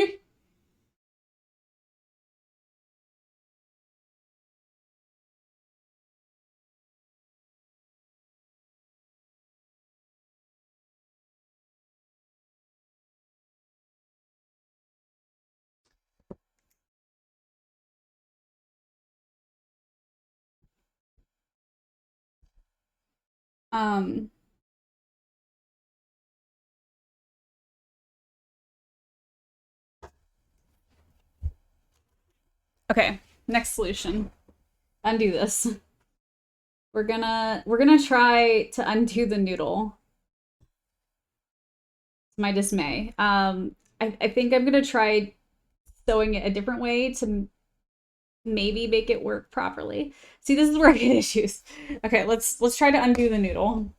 um, okay, next solution. Undo this. We're gonna try to undo the noodle. To my dismay. I think I'm gonna try sewing it a different way to maybe make it work properly. See, this is where I get issues. Okay, let's try to undo the noodle.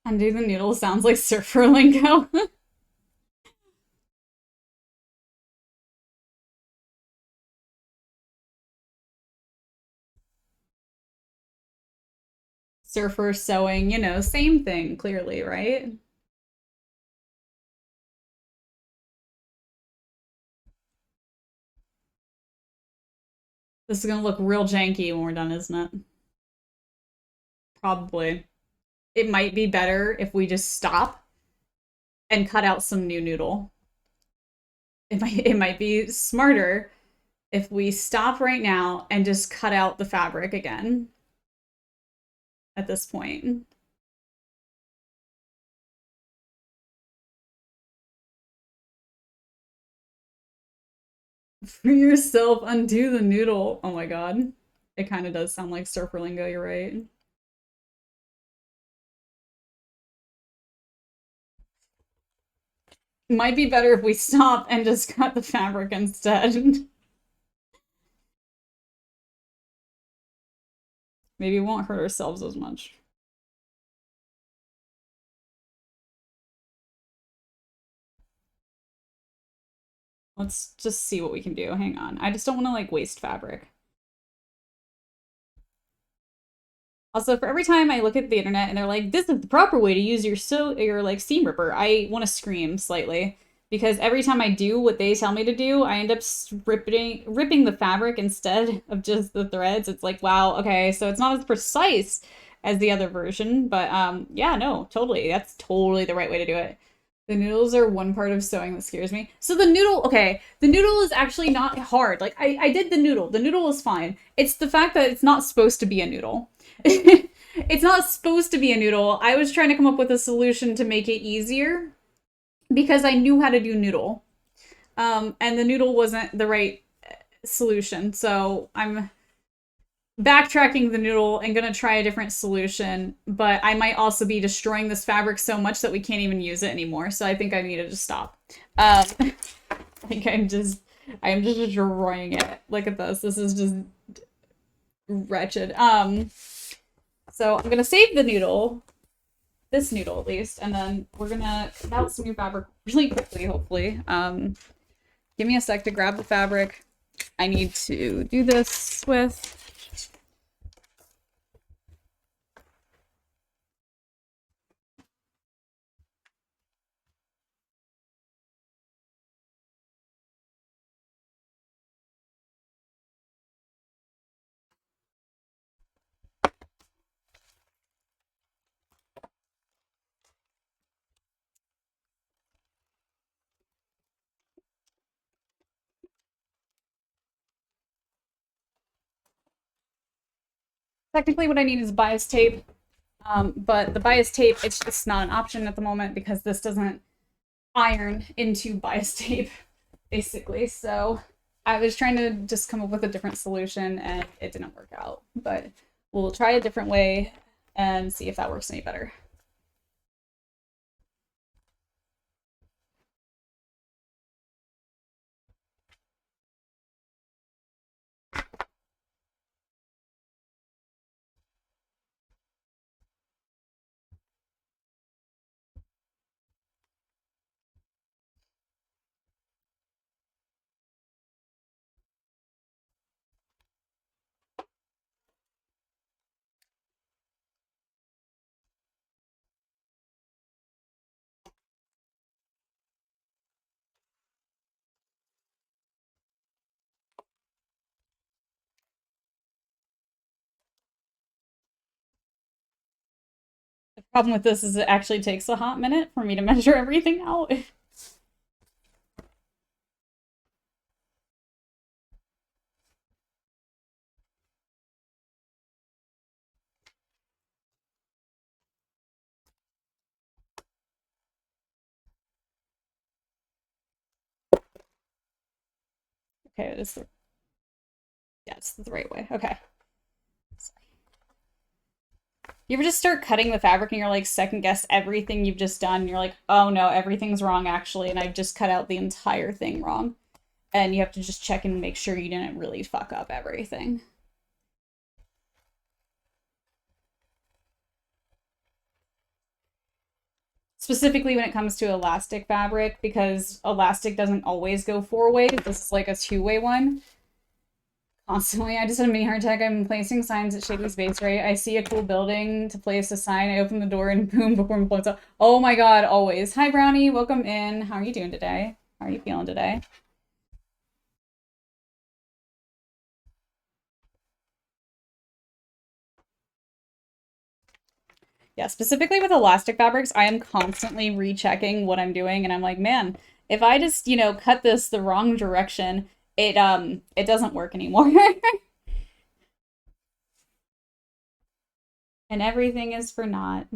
Undo the noodle sounds like surfer lingo. Surfer, sewing, you know, same thing, clearly, right? This is gonna look real janky when we're done, isn't it? Probably. It might be better if we just stop and cut out some new noodle. It might be smarter if we stop right now and just cut out the fabric again at this point. For yourself, undo the noodle. Oh my god. It kind of does sound like surfer lingo, you're right. Might be better if we stop and just cut the fabric instead. Maybe we won't hurt ourselves as much. Let's just see what we can do. Hang on. I just don't want to, like, waste fabric. Also, for every time I look at the internet and they're like, this is the proper way to use your like seam ripper, I want to scream slightly. Because every time I do what they tell me to do, I end up ripping the fabric instead of just the threads. It's like, wow, okay, so it's not as precise as the other version, but yeah, no, totally. That's totally the right way to do it. The noodles are one part of sewing that scares me. So the noodle, okay, the noodle is actually not hard. Like, I did the noodle. The noodle is fine. It's the fact that it's not supposed to be a noodle. It's not supposed to be a noodle. I was trying to come up with a solution to make it easier because I knew how to do noodle. And the noodle wasn't the right solution. So I'm backtracking the noodle and gonna try a different solution, but I might also be destroying this fabric so much that we can't even use it anymore. So I think I need to just stop. Like I'm just destroying it. Look at this. This is just wretched. So I'm gonna save the noodle, this noodle at least, and then we're gonna cut out some new fabric really quickly, hopefully. Give me a sec to grab the fabric I need to do this with. Technically what I need is bias tape, but the bias tape, it's just not an option at the moment because this doesn't iron into bias tape, basically. So I was trying to just come up with a different solution and it didn't work out, but we'll try a different way and see if that works any better. The problem with this is it actually takes a hot minute for me to measure everything out. Okay, it's the right way. Okay. You ever just start cutting the fabric and you're like second guess everything you've just done? And you're like, oh no, everything's wrong actually, and I've just cut out the entire thing wrong. And you have to just check and make sure you didn't really fuck up everything. specifically when it comes to elastic fabric, because elastic doesn't always go 4 ways. This is like a 2-way one. Constantly, I just had a mini heart attack. I'm placing signs at Shady's base, right? I see a cool building to place a sign. I open the door and boom, before it blows up. Oh my god, always. Hi, Brownie. Welcome in. How are you doing today? How are you feeling today? Yeah, specifically with elastic fabrics, I am constantly rechecking what I'm doing, and I'm like, man, if I just, you know, cut this the wrong direction, it doesn't work anymore. And everything is for naught.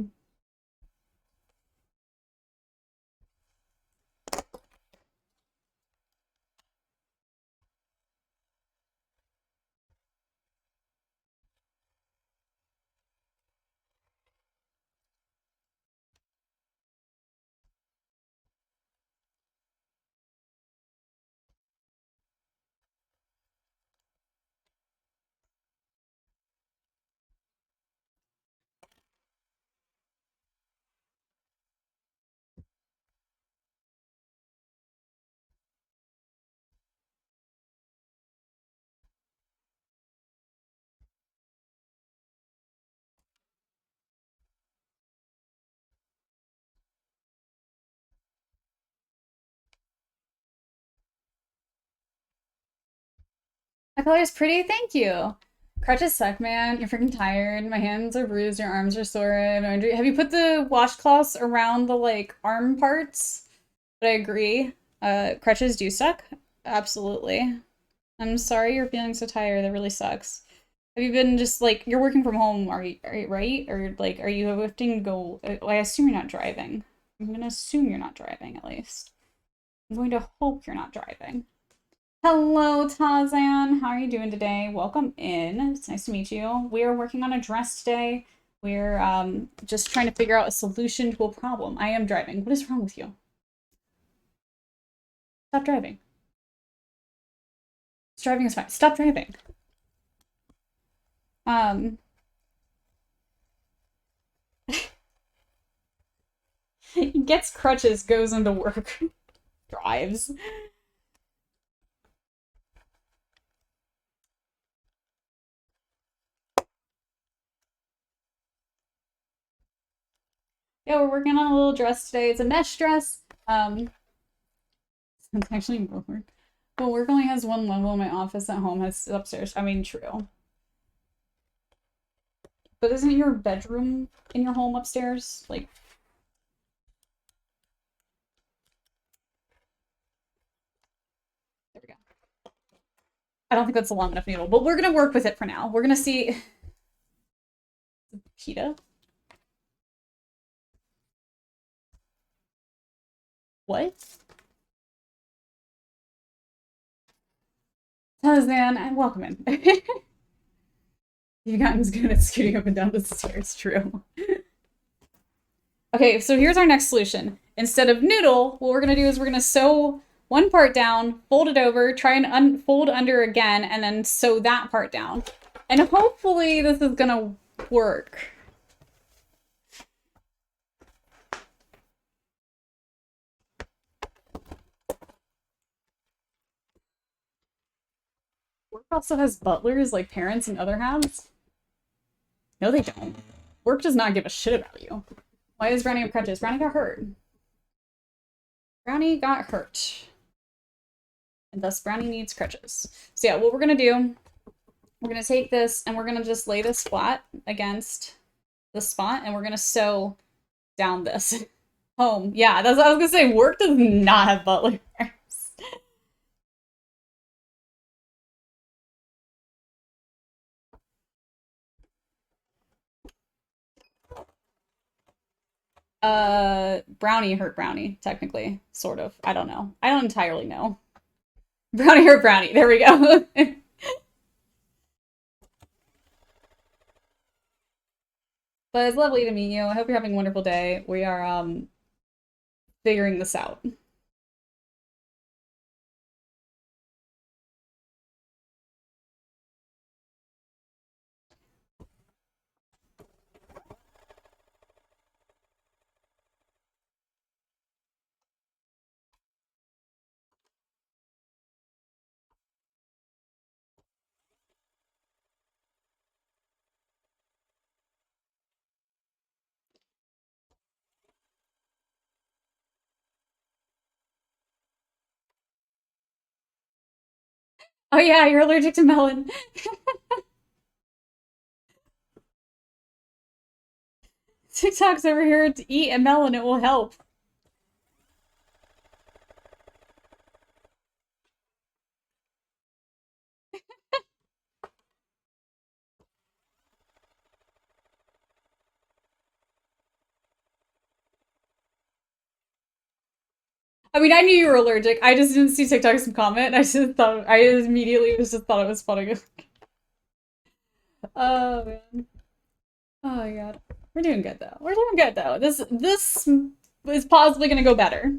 My color is pretty, thank you. Crutches suck, man. You're freaking tired. My hands are bruised, your arms are sore. Have you put the washcloths around the, like, arm parts? But I agree. Crutches do suck. Absolutely. I'm sorry you're feeling so tired. That really sucks. Have you been just, like, you're working from home, are you right? Or, like, are you having to go... I assume you're not driving. I'm gonna assume you're not driving, at least. I'm going to hope you're not driving. Hello, Tazan. How are you doing today? Welcome in. It's nice to meet you. We are working on a dress today. We're just trying to figure out a solution to a problem. I am driving. What is wrong with you? Stop driving. Driving is fine. Stop driving. He gets crutches, goes into work, drives. Yeah, we're working on a little dress today. It's a mesh dress. It's actually more work. But work only has one level. My office at home has upstairs. I mean, true. But isn't your bedroom in your home upstairs? Like, there we go. I don't think that's a long enough needle, but we're gonna work with it for now. We're gonna see. PETA? What? Tazan, and welcome in. You've gotten as good at scooting up and down the stairs, true. Okay, so here's our next solution. Instead of noodle, what we're gonna do is we're gonna sew one part down, fold it over, try and unfold under again, and then sew that part down. And hopefully this is gonna work. Work also has butlers like parents and other halves. No, they don't. Work does not give a shit about you. Why does Brownie have crutches? Brownie got hurt. Brownie got hurt. And thus Brownie needs crutches. So yeah, what we're gonna do, we're gonna take this and we're gonna just lay this flat against the spot and we're gonna sew down this. Home. Yeah, that's what I was gonna say. Work does not have butlers. Brownie hurt Brownie, technically. Sort of. I don't know. I don't entirely know. Brownie hurt Brownie. There we go. But it's lovely to meet you. I hope you're having a wonderful day. We are, figuring this out. Oh yeah, you're allergic to melon. TikTok's over here to eat a melon, it will help. I mean, I knew you were allergic. I just didn't see TikTok's comment. I immediately just thought it was funny. Oh man. Oh my god. We're doing good though. We're doing good though. This is possibly gonna go better.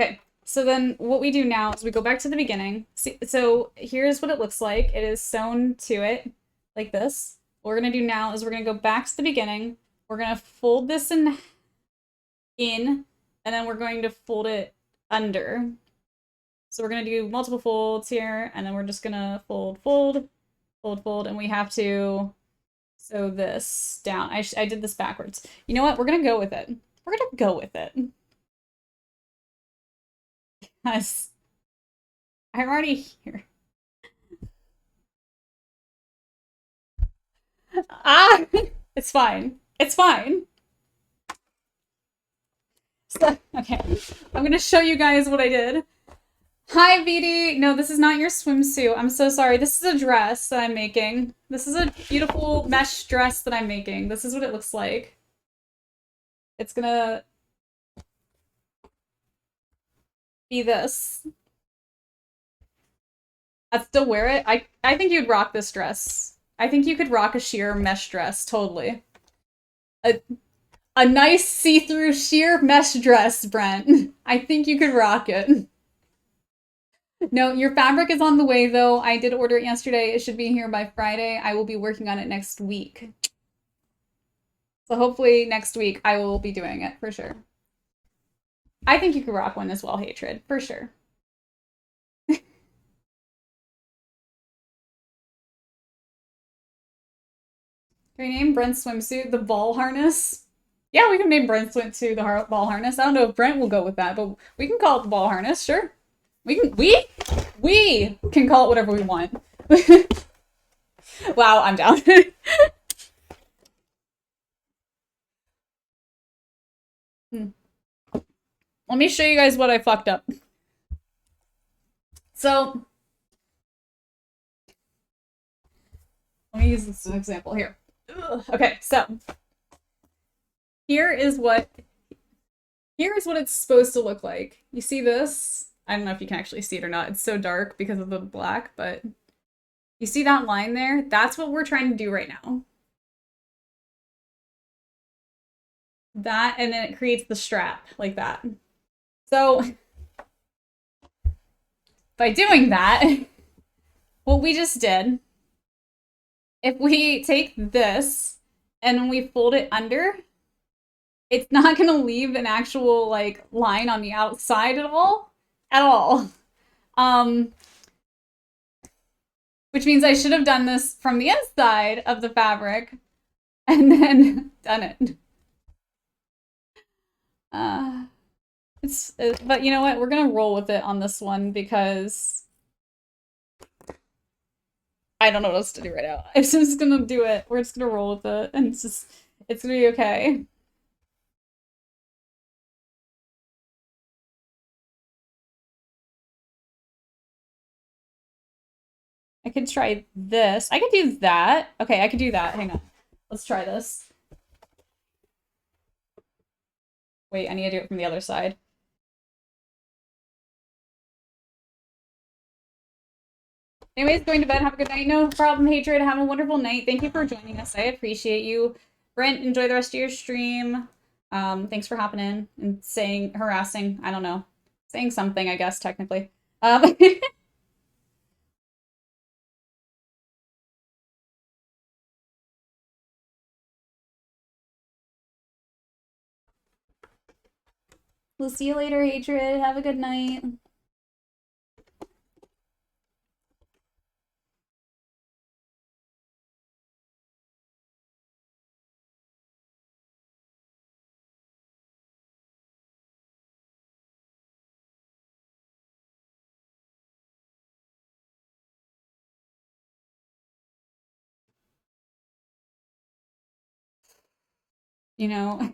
Okay, so then what we do now is we go back to the beginning. See, so here's what it looks like. It is sewn to it like this. What we're gonna do now is we're gonna go back to the beginning. We're gonna fold this in, and then we're going to fold it under. So we're gonna do multiple folds here, and then we're just gonna fold, fold, fold, fold, and we have to sew this down. I did this backwards. You know what? We're gonna go with it. We're gonna go with it. Yes. I'm already here. Ah! It's fine. It's fine. So, okay. I'm gonna show you guys what I did. Hi, VD. No, this is not your swimsuit. I'm so sorry. This is a dress that I'm making. This is a beautiful mesh dress that I'm making. This is what it looks like. It's gonna be this. I'd still wear it. I think you'd rock this dress. I think you could rock a sheer mesh dress, totally. A nice see-through sheer mesh dress, Brent. I think you could rock it. No, your fabric is on the way, though. I did order it yesterday. It should be here by Friday. I will be working on it next week. So hopefully next week I will be doing it, for sure. I think you could rock one as well, Hatred, for sure. Can we name Brent's swimsuit the ball harness? Yeah, we can name Brent's swimsuit the ball harness. I don't know if Brent will go with that, but we can call it the ball harness, sure. We can call it whatever we want. Wow, I'm down. Let me show you guys what I fucked up. So, let me use this as an example here. Ugh. Okay, so here is what it's supposed to look like. You see this? I don't know if you can actually see it or not. It's so dark because of the black, but you see that line there? That's what we're trying to do right now. That, and then it creates the strap like that. So by doing that, what we just did, if we take this and we fold it under, it's not gonna leave an actual like line on the outside at all. Which means I should have done this from the inside of the fabric and then done it. But you know what? We're gonna roll with it on this one because I don't know what else to do right now. I'm just gonna do it. We're just gonna roll with it, and it's gonna be okay. I could try this. I could do that. Okay, I could do that. Hang on. Let's try this. Wait, I need to do it from the other side. Anyways, going to bed. Have a good night. No problem, Hatred. Have a wonderful night. Thank you for joining us. I appreciate you. Brent, enjoy the rest of your stream. Thanks for hopping in and harassing, I don't know, saying something, I guess, technically. We'll see you later, Hatred. Have a good night. You know,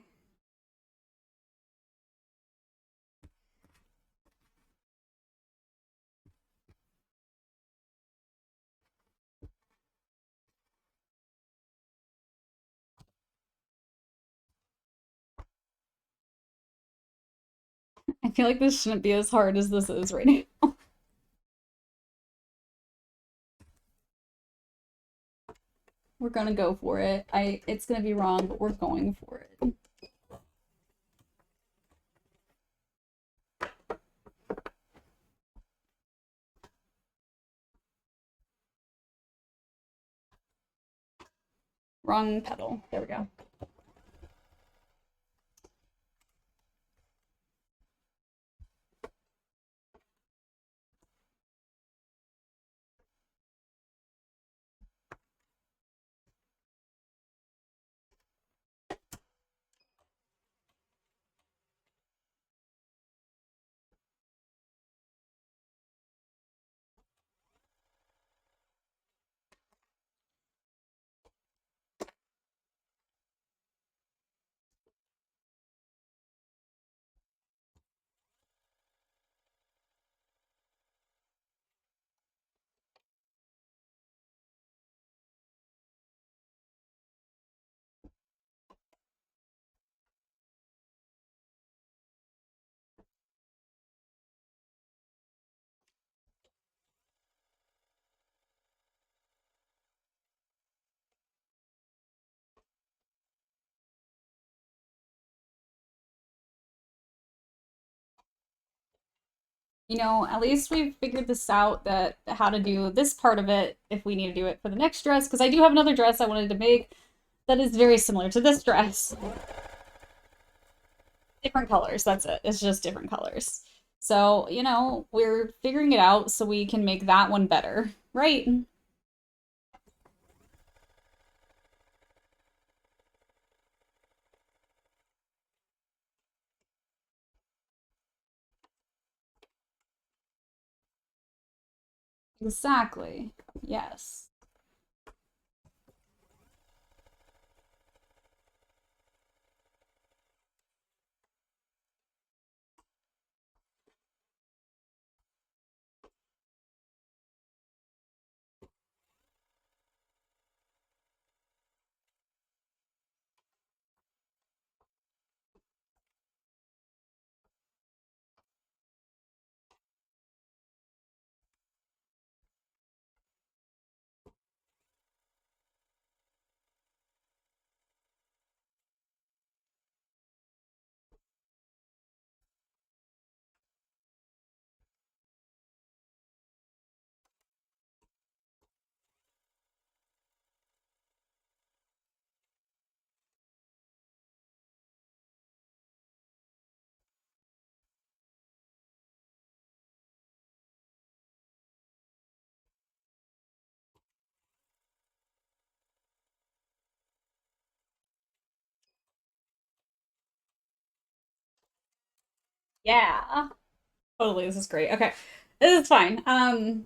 I feel like this shouldn't be as hard as this is right now. We're gonna go for it. It's gonna be wrong, but we're going for it. Wrong pedal. There we go. You know, at least we've figured this out, that how to do this part of it if we need to do it for the next dress, because I do have another dress I wanted to make that is very similar to this dress. Different colors, that's it. It's just different colors. So, you know, we're figuring it out so we can make that one better, right? Exactly. Yes. Yeah. Totally, this is great. Okay. This is fine. So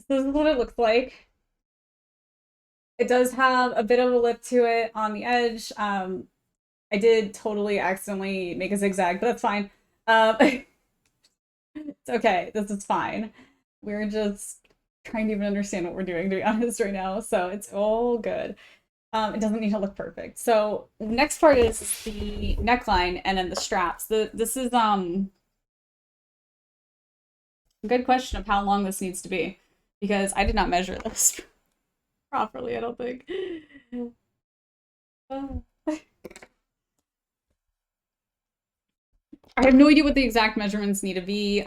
this is what it looks like. It does have a bit of a lip to it on the edge. I did totally accidentally make a zigzag, but that's fine. It's okay. This is fine. We're just trying to even understand what we're doing, to be honest, right now. So it's all good. It doesn't need to look perfect. So next part is the neckline and then the straps. This is a good question of how long this needs to be, because I did not measure this properly, I don't think. I have no idea what the exact measurements need to be.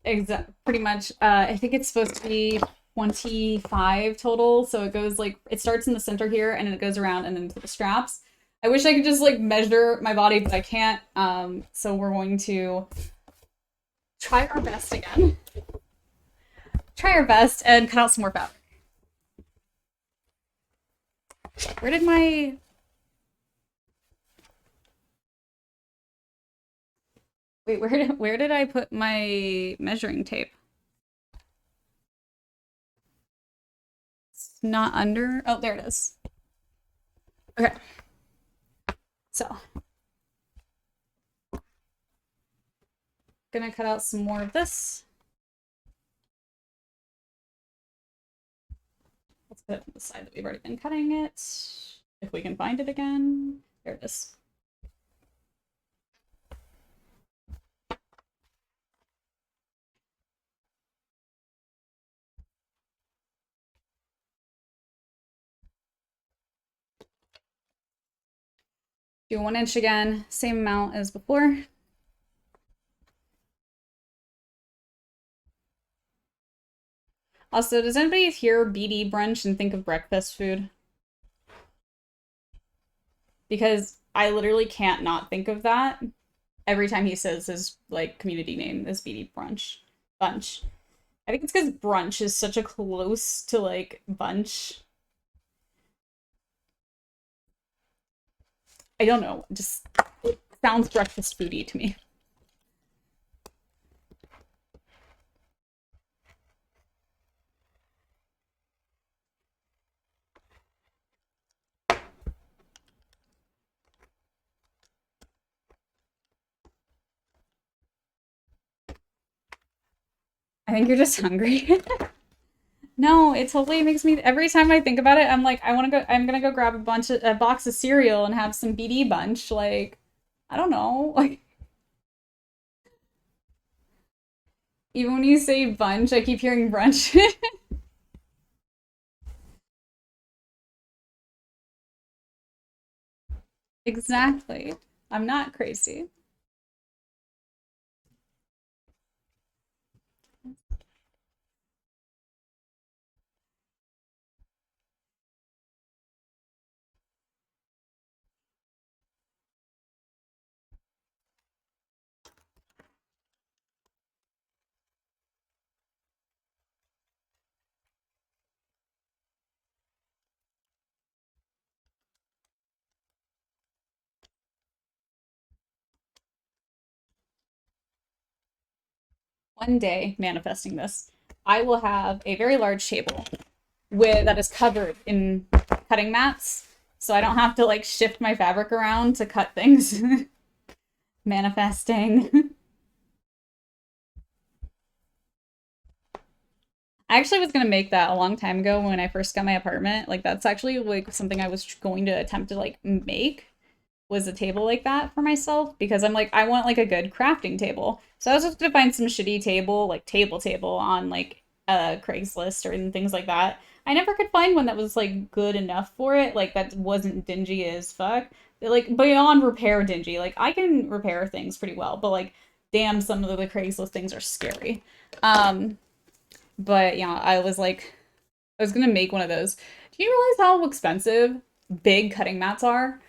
Pretty much, I think it's supposed to be 25 total. So it goes like, it starts in the center here and then it goes around and then to the straps. I wish I could just like measure my body, but I can't. So we're going to try our best again. Try our best and cut out some more fabric. Where did my... Wait, where did I put my measuring tape? It's not under... Oh, there it is. Okay. So. Gonna cut out some more of this. Let's put it on the side that we've already been cutting it. If we can find it again. There it is. Do 1 inch again, same amount as before. Also, does anybody hear BD brunch and think of breakfast food? Because I literally can't not think of that every time he says his like community name is BD brunch. Bunch. I think it's because brunch is such a close to like bunch. I don't know, just it sounds breakfast foody to me. I think you're just hungry. No, it totally makes me, every time I think about it, I'm like, I'm gonna go grab a box of cereal and have some BD bunch. Like, I don't know. Like, even when you say bunch, I keep hearing brunch. Exactly. I'm not crazy. One day, manifesting this, I will have a very large table that is covered in cutting mats, so I don't have to like shift my fabric around to cut things. Manifesting. I actually was gonna make that a long time ago when I first got my apartment. Like that's actually like something I was going to attempt to like make, was a table like that for myself, because I'm like, I want like a good crafting table. So I was just gonna find some shitty table, like table on like Craigslist or things like that. I never could find one that was like good enough for it, like that wasn't dingy as fuck. Like beyond repair dingy. Like I can repair things pretty well, but like damn, some of the Craigslist things are scary. But yeah, I was like, I was gonna make one of those. Do you realize how expensive big cutting mats are?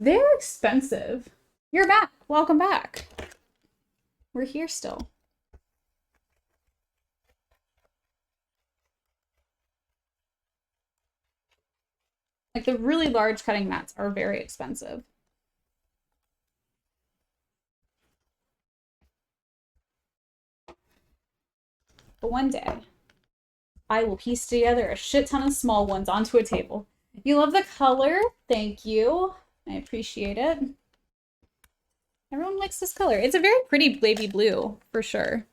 They're expensive. You're back. Welcome back. We're here still. Like the really large cutting mats are very expensive. But one day, I will piece together a shit ton of small ones onto a table. You love the color? Thank you. I appreciate it. Everyone likes this color. It's a very pretty baby blue, for sure.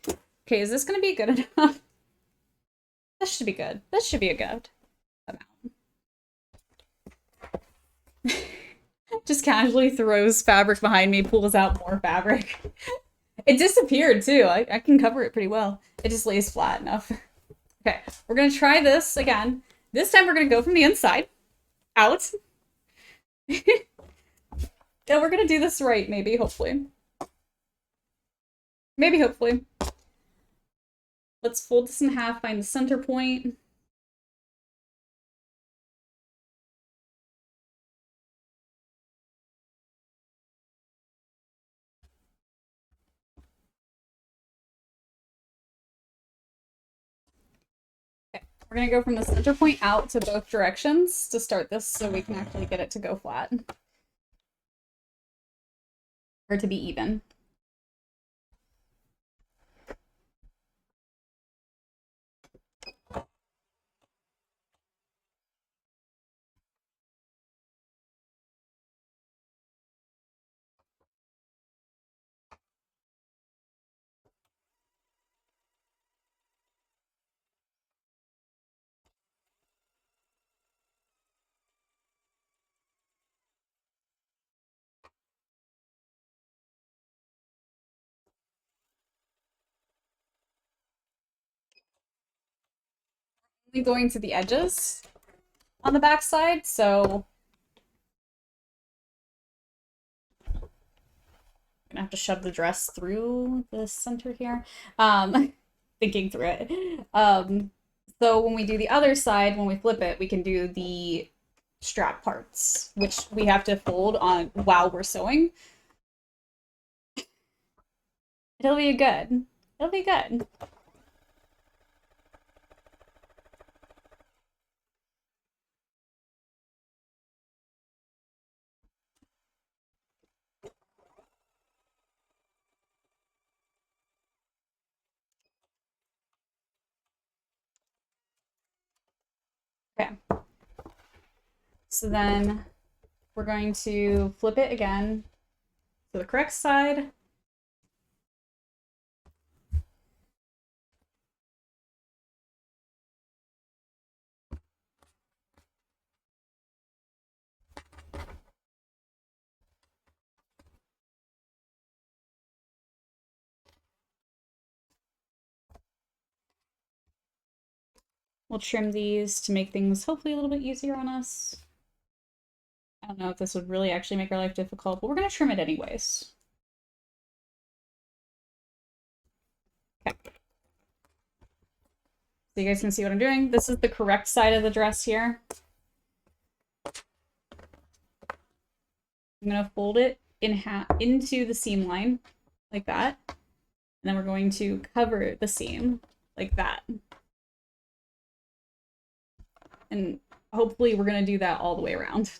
Okay, is this gonna be good enough? This should be good. This should be a good amount. Just casually throws fabric behind me, pulls out more fabric. It disappeared too. I can cover it pretty well. It just lays flat enough. Okay, we're gonna try this again. This time we're gonna go from the inside out. And we're gonna do this right, maybe, hopefully. Maybe, hopefully. Let's fold this in half, find the center point. We're gonna go from the center point out to both directions to start this so we can actually get it to go flat. Or to be even. Going to the edges on the back side, so I'm gonna have to shove the dress through the center here. Thinking through it. So when we do the other side, when we flip it, we can do the strap parts, which we have to fold on while we're sewing. It'll be good. It'll be good. Okay. So then we're going to flip it again to the correct side. We'll trim these to make things hopefully a little bit easier on us. I don't know if this would really actually make our life difficult, but we're going to trim it anyways. Okay. So you guys can see what I'm doing. This is the correct side of the dress here. I'm going to fold it in half into the seam line like that. And then we're going to cover the seam like that. And hopefully we're going to do that all the way around.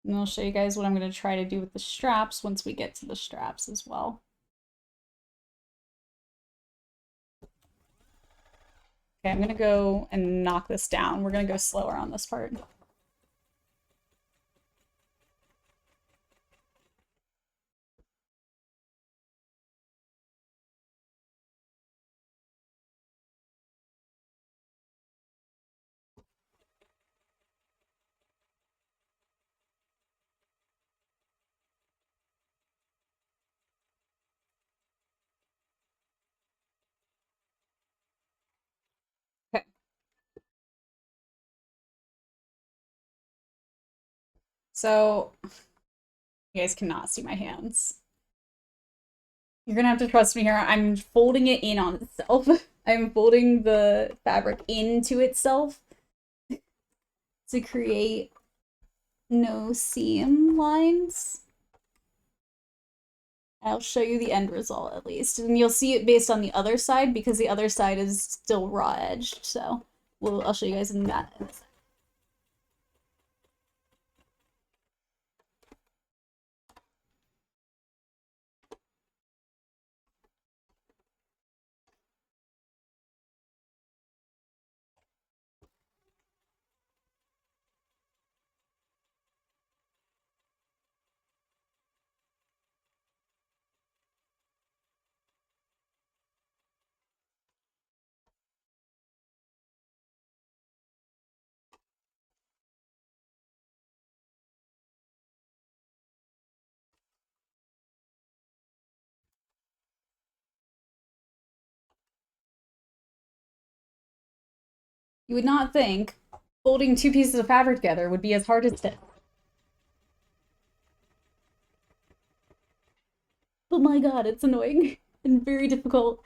And I'll show you guys what I'm going to try to do with the straps once we get to the straps as well. Okay, I'm going to go and knock this down. We're going to go slower on this part. Okay. So, you guys cannot see my hands. You're gonna have to trust me here. I'm folding it in on itself. I'm folding the fabric into itself to create no seam lines. I'll show you the end result at least. And you'll see it based on the other side because the other side is still raw edged. So I'll show you guys in that in a second. You would not think folding two pieces of fabric together would be as hard as this. Oh my god, it's annoying and very difficult.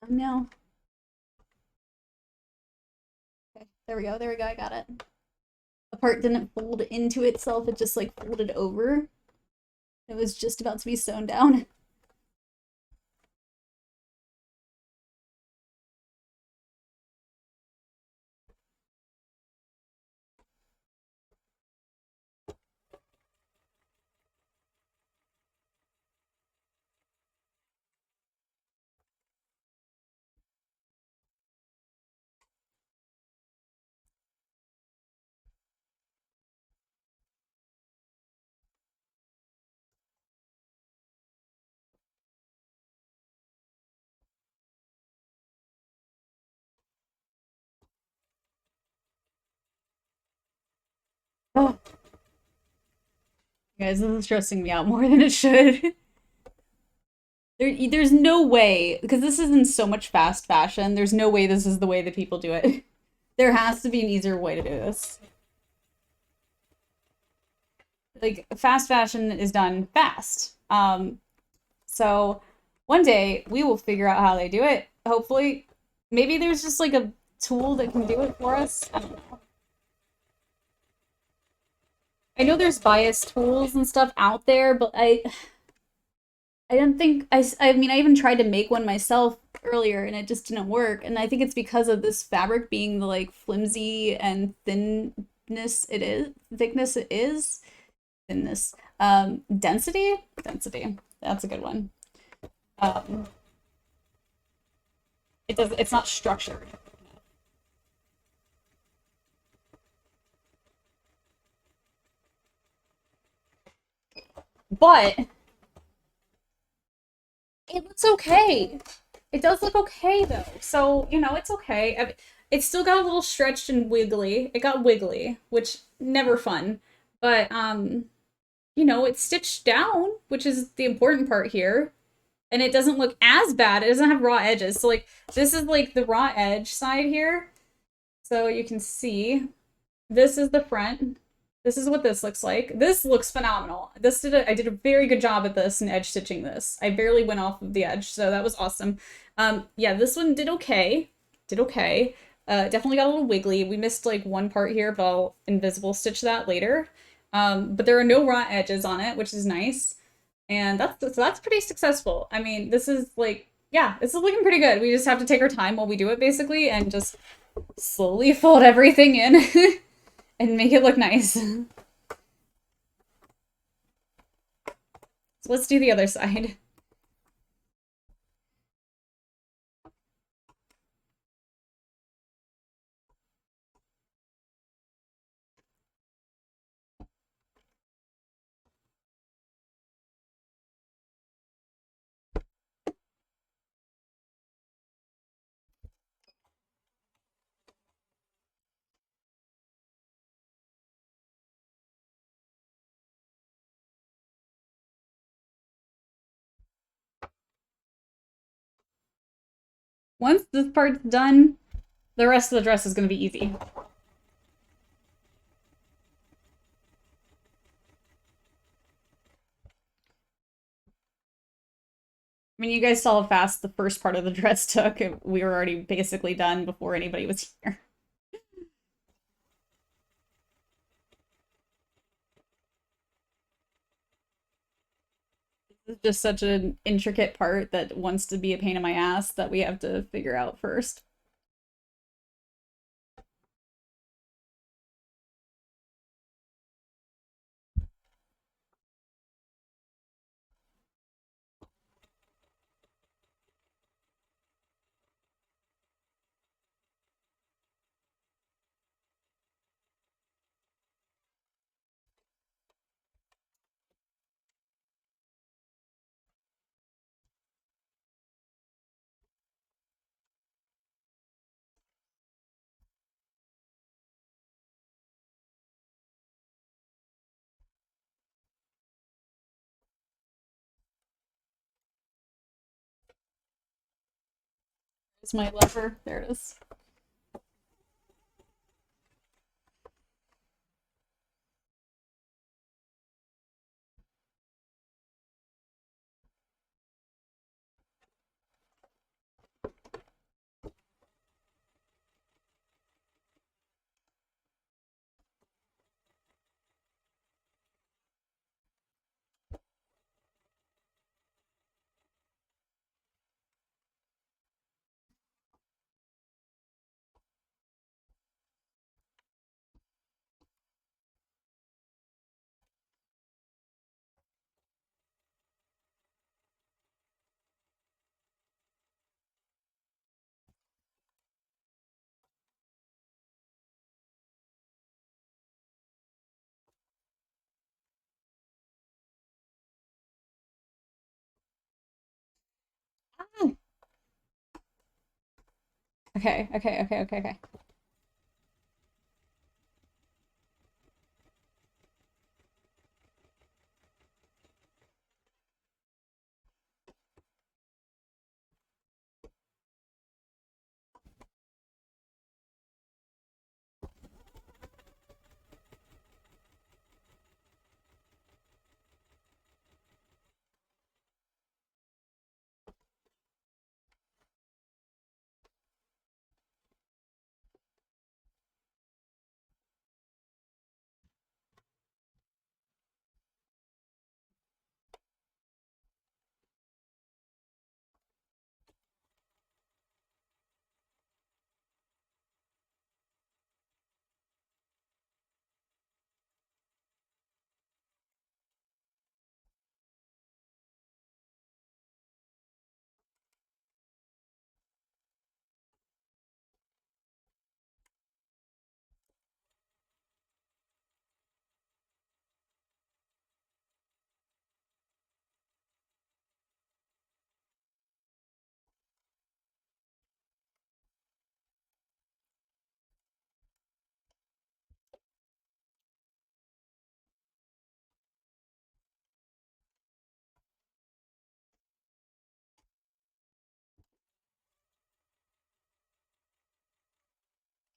Oh no. Okay, there we go, I got it. The part didn't fold into itself, it just like folded over. It was just about to be sewn down. Oh. Guys, this is stressing me out more than it should. There's no way, because this is in so much fast fashion, there's no way this is the way that people do it. There has to be an easier way to do this. Like, fast fashion is done fast. So one day we will figure out how they do it, hopefully. Maybe there's just like a tool that can do it for us. I don't know. I know there's bias tools and stuff out there, but I don't think I mean I even tried to make one myself earlier and it just didn't work. And I think it's because of this fabric being the like flimsy and thickness it is. Thinness. Density? Density. That's a good one. It's not structured. But it looks okay. It does look okay though. So, you know, it's okay. It's still got a little stretched and wiggly. It got wiggly, which never fun. But you know, it's stitched down, which is the important part here. And it doesn't look as bad. It doesn't have raw edges. So like this is like the raw edge side here. So you can see this is the front. This is what this looks like. This looks phenomenal. I did a very good job at this and edge stitching this. I barely went off of the edge, so that was awesome. Yeah, this one did okay. Did okay. Definitely got a little wiggly. We missed like one part here, but I'll invisible stitch that later. But there are no raw edges on it, which is nice. And that's pretty successful. I mean, this is like, yeah, this is looking pretty good. We just have to take our time while we do it basically and just slowly fold everything in. And make it look nice. So let's do the other side. Once this part's done, the rest of the dress is going to be easy. I mean, you guys saw how fast the first part of the dress took. We were already basically done before anybody was here. It's just such an intricate part that wants to be a pain in my ass that we have to figure out first. Is my lever? There it is. Ah. Okay.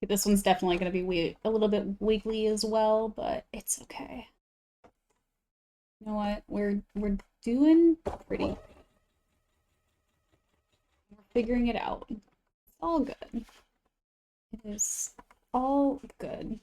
This one's definitely going to be a little bit wiggly as well, but it's okay. You know what? We're doing pretty. We're figuring it out. It's all good. It is all good.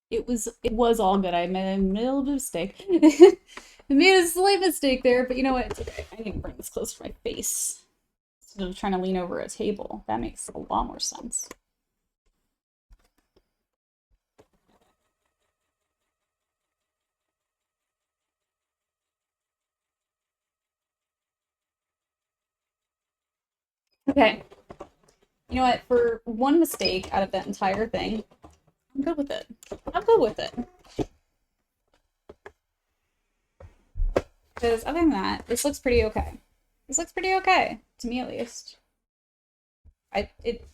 It was all good. I made a little bit of mistake. I made a slight mistake there, but you know what? It's okay. I need to bring this close to my face instead of trying to lean over a table. That makes a lot more sense. Okay. You know what? For one mistake out of that entire thing, I'm good with it. I'm good with it. Because other than that, this looks pretty okay. This looks pretty okay, to me at least.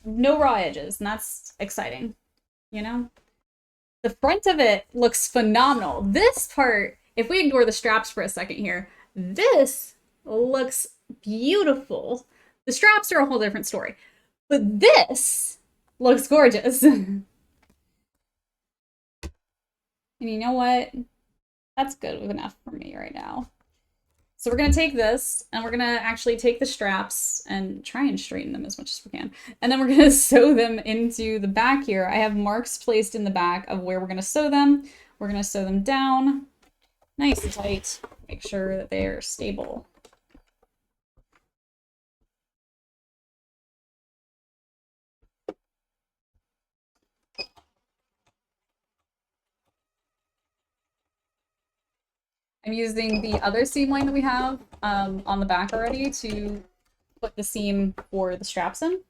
No raw edges, and that's exciting. you know? The front of it looks phenomenal. This part, if we ignore the straps for a second here, this looks beautiful. The straps are a whole different story. But this looks gorgeous. And you know what? That's good enough for me right now. So we're going to take this, and we're going to actually take the straps and try and straighten them as much as we can. And then we're going to sew them into the back here. I have marks placed in the back of where we're going to sew them. We're going to sew them down nice and tight. Make sure that they are stable. I'm using the other seam line that we have on the back already to put the seam for the straps in.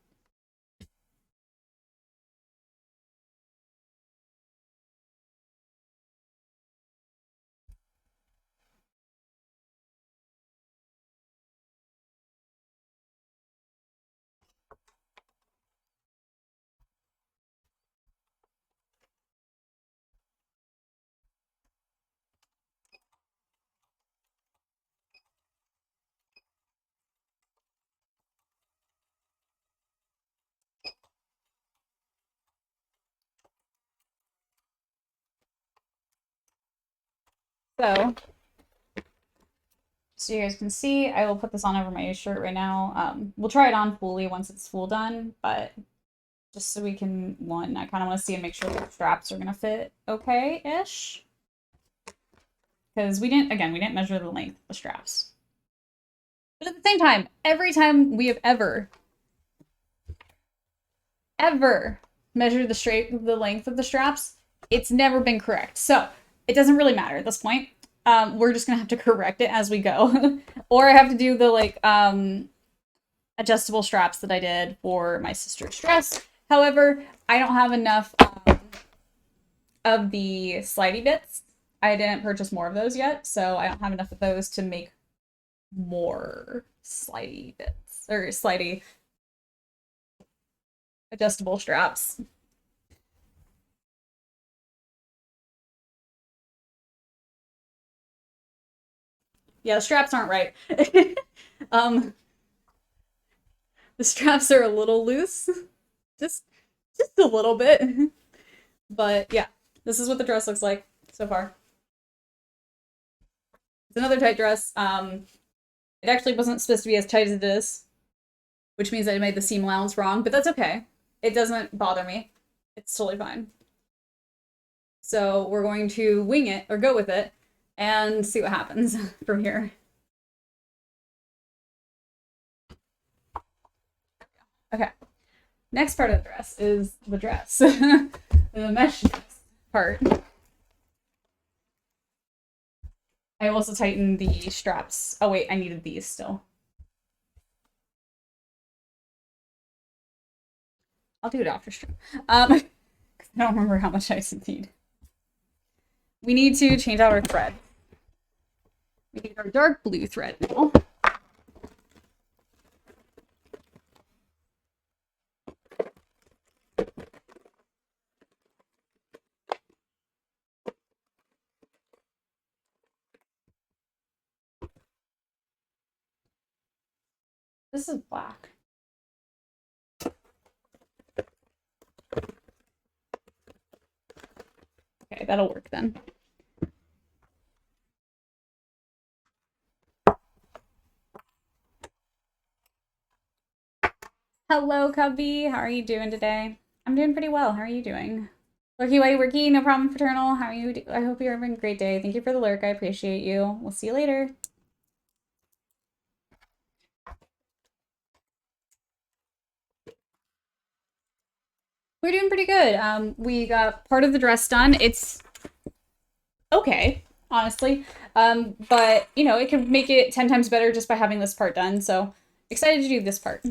So you guys can see, I will put this on over my shirt right now. We'll try it on fully once it's full done, but just so we can, I kind of want to see and make sure the straps are going to fit okay-ish. Because we didn't measure the length of the straps. But at the same time, every time we have ever measured the length of the straps, it's never been correct. So it doesn't really matter at this point. We're just gonna have to correct it as we go. Or I have to do the adjustable straps that I did for my sister's dress. However, I don't have enough of the slidey bits. I didn't purchase more of those yet, so I don't have enough of those to make more slidey bits, or slidey adjustable straps. Yeah, the straps aren't right. The straps are a little loose. Just a little bit. But yeah, this is what the dress looks like so far. It's another tight dress. It actually wasn't supposed to be as tight as it is, which means I made the seam allowance wrong, but that's okay. It doesn't bother me. It's totally fine. So we're going to wing it, or go with it, and see what happens from here. Okay. Next part of the dress is the dress. The mesh dress part. I also tightened the straps. Oh wait, I needed these still. I'll do it after stream. I don't remember how much I need. We need to change out our thread. We need our dark blue thread now. This is black. Okay, that'll work then. Hello, Cubby. How are you doing today? I'm doing pretty well. How are you doing? Lurky White Worky, no problem, Fraternal. How are you? I hope you're having a great day. Thank you for the lurk. I appreciate you. We'll see you later. We're doing pretty good. We got part of the dress done. It's okay, honestly. But, you know, it could make it 10 times better just by having this part done. So, excited to do this part.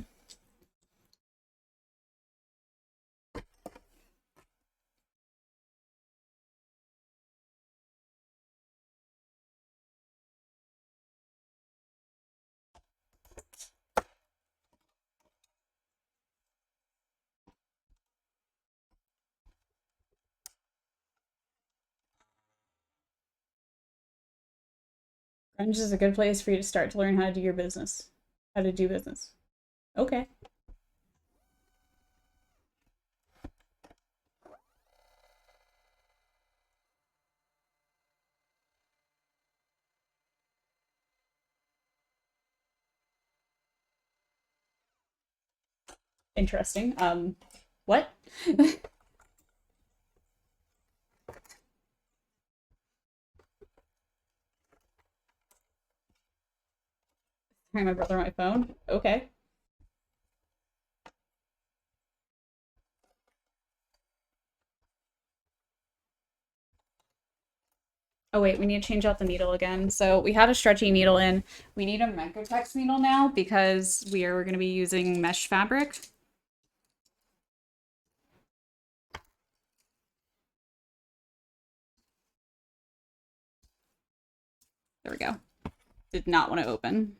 French is a good place for you to start to learn how to do your business. How to do business. Okay. Interesting. What? My brother on my phone. Okay. Oh wait, we need to change out the needle again. So we had a stretchy needle in. We need a Menkotex needle now because we are going to be using mesh fabric. There we go. Did not want to open.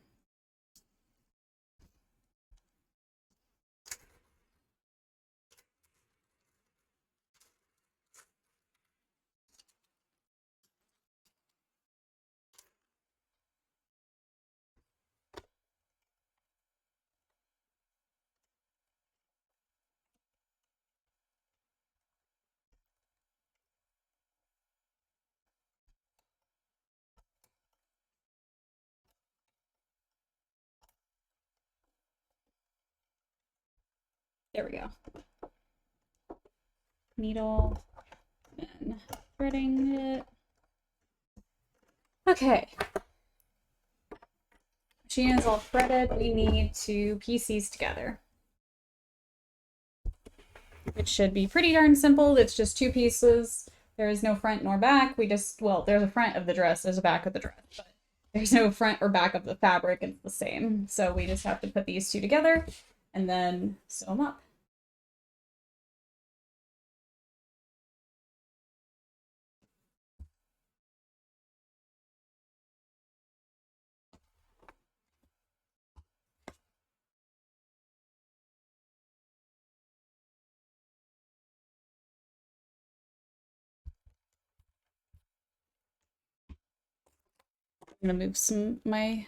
There we go. Needle and threading it. Okay. Machine is all threaded. We need to piece these together. It should be pretty darn simple. It's just two pieces. There is no front nor back. We just, well, there's a front of the dress, there's a back of the dress, but there's no front or back of the fabric. It's the same. So we just have to put these two together and then sew them up. I'm gonna move my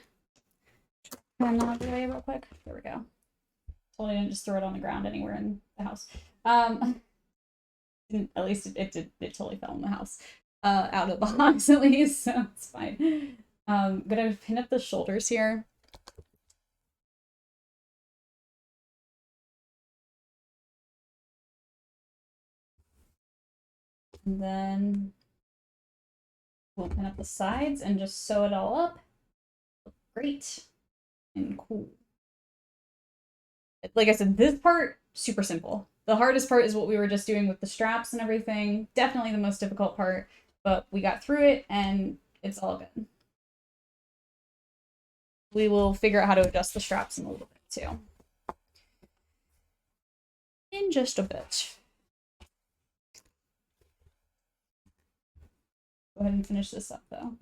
pen out of the way real quick. There we go. Totally didn't just throw it on the ground anywhere in the house. At least it totally fell in the house. Out of the box at least, so it's fine. Gonna pin up the shoulders here. And then we'll pin up the sides and just sew it all up. Great and cool. Like I said, this part, super simple. The hardest part is what we were just doing with the straps and everything. Definitely the most difficult part, but we got through it and it's all good. We will figure out how to adjust the straps in a little bit too. In just a bit. Go ahead and finish this up though.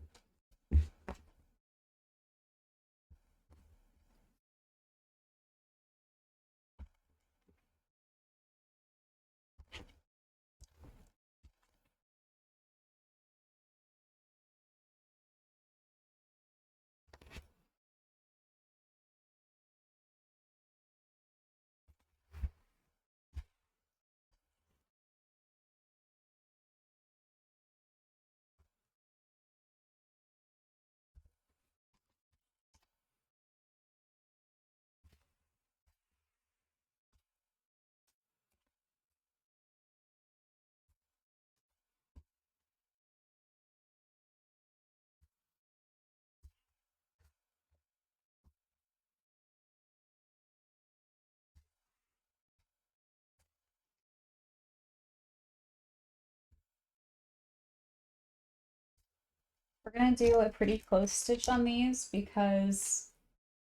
We're gonna do a pretty close stitch on these because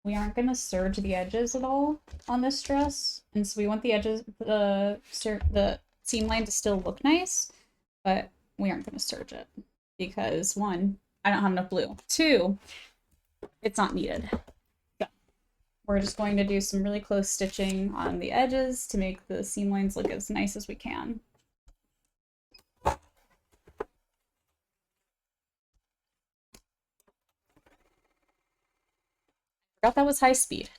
we aren't gonna serge the edges at all on this dress, and so we want the edges, the seam line to still look nice, but we aren't gonna serge it because one, I don't have enough blue. Two, it's not needed. So we're just going to do some really close stitching on the edges to make the seam lines look as nice as we can. Forgot that was high speed.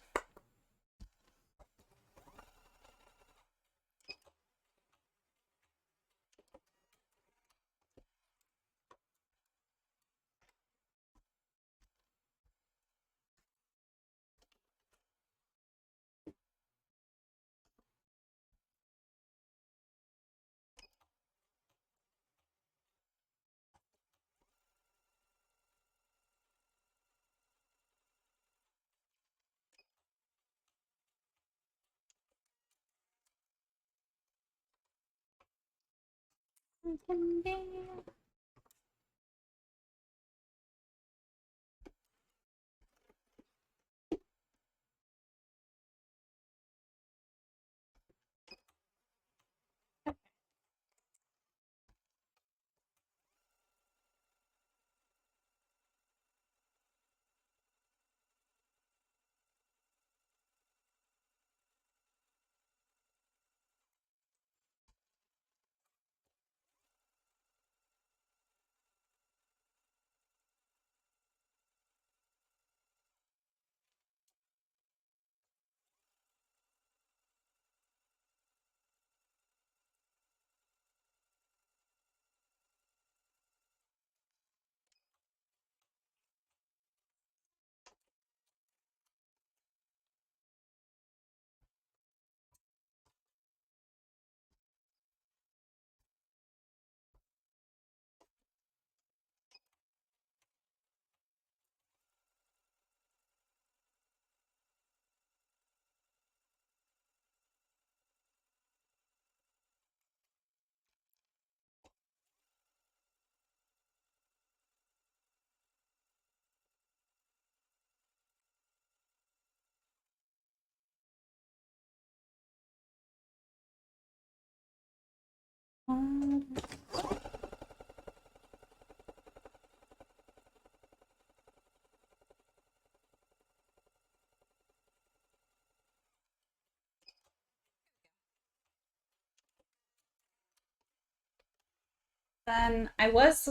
Then I was...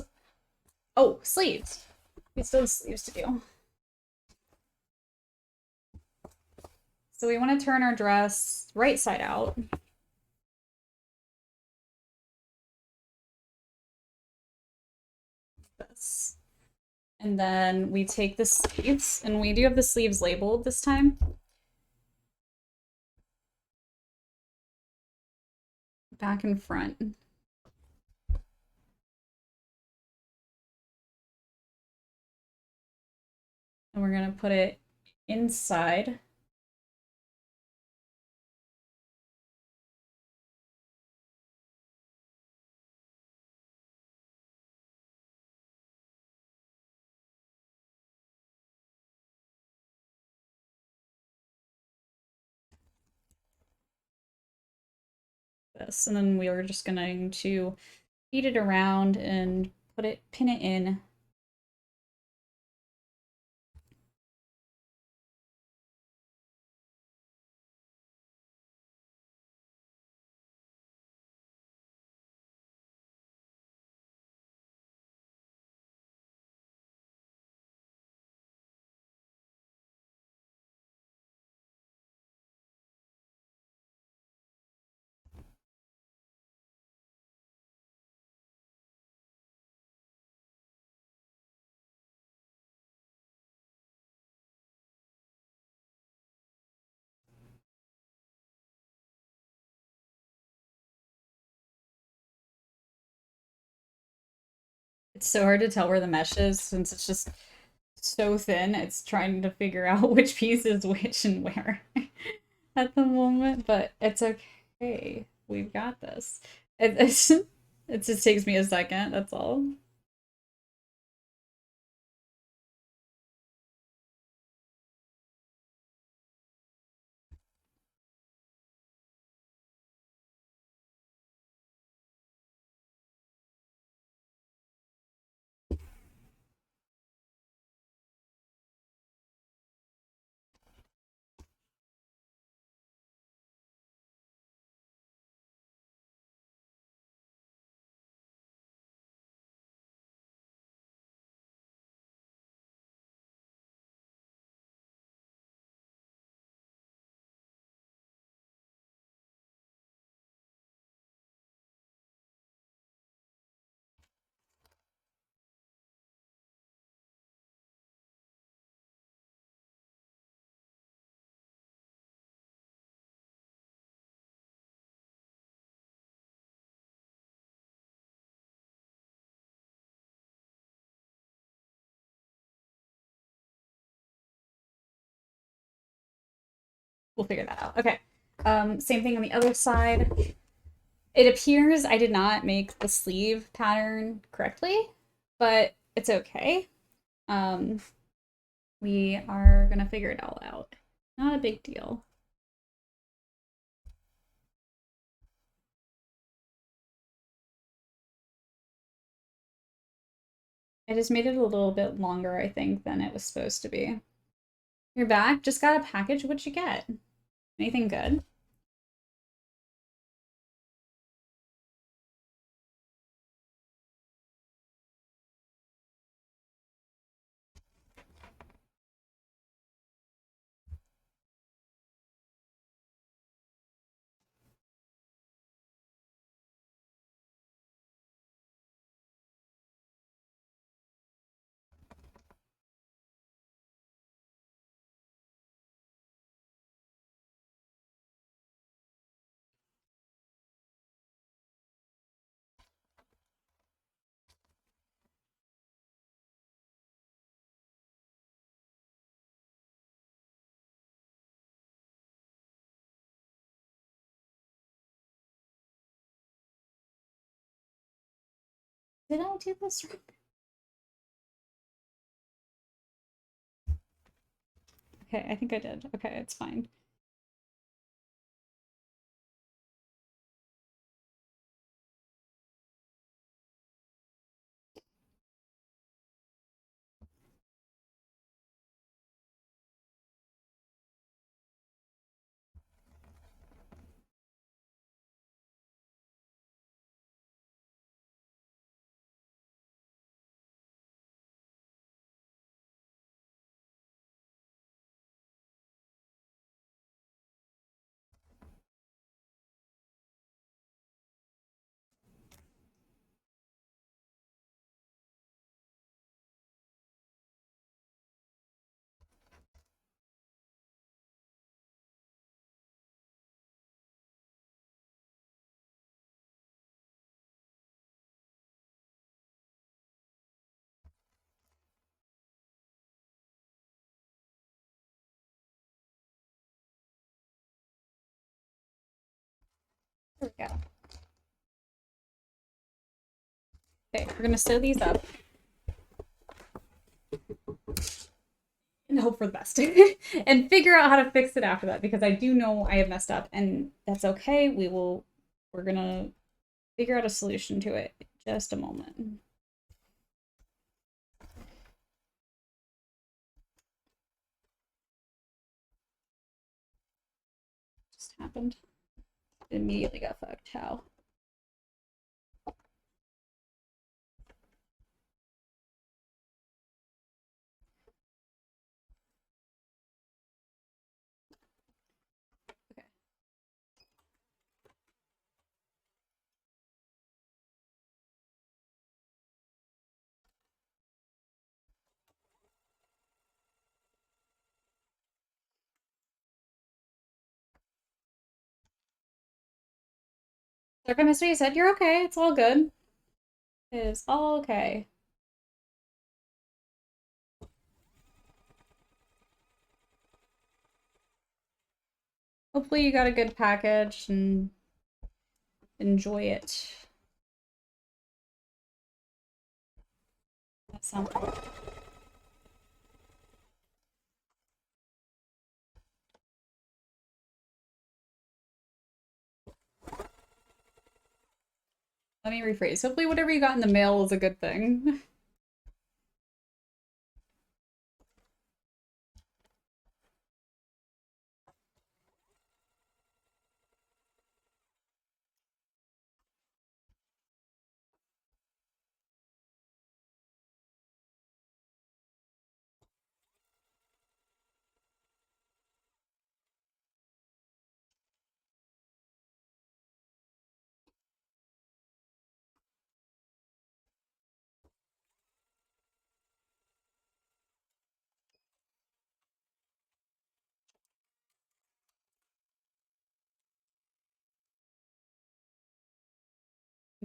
Oh, sleeves. We still have sleeves to do. So we want to turn our dress right side out. This. And then we take the sleeves, and we do have the sleeves labeled this time. Back and front. And we're going to put it inside. This, and then we are just going to feed it around and pin it in. It's so hard to tell where the mesh is since it's just so thin. It's trying to figure out which piece is which and where at the moment, but it's okay. We've got this. It just takes me a second, that's all. We'll figure that out. Okay. Same thing on the other side. It appears I did not make the sleeve pattern correctly, but it's okay. We are gonna figure it all out. Not a big deal. I just made it a little bit longer, I think, than it was supposed to be. You're back? Just got a package? What'd you get? Anything good? Did I do this wrong? Okay, I think I did. Okay, it's fine. There we go. Okay, we're gonna sew these up and hope for the best and figure out how to fix it after that, because I do know I have messed up, and that's okay. We're gonna figure out a solution to it in just a moment. Just happened. It immediately got fucked. How? Okay. If I missed what you said, you're okay. It's all good. It is all okay. Hopefully you got a good package and enjoy it. That sounds good. Let me rephrase. Hopefully whatever you got in the mail is a good thing.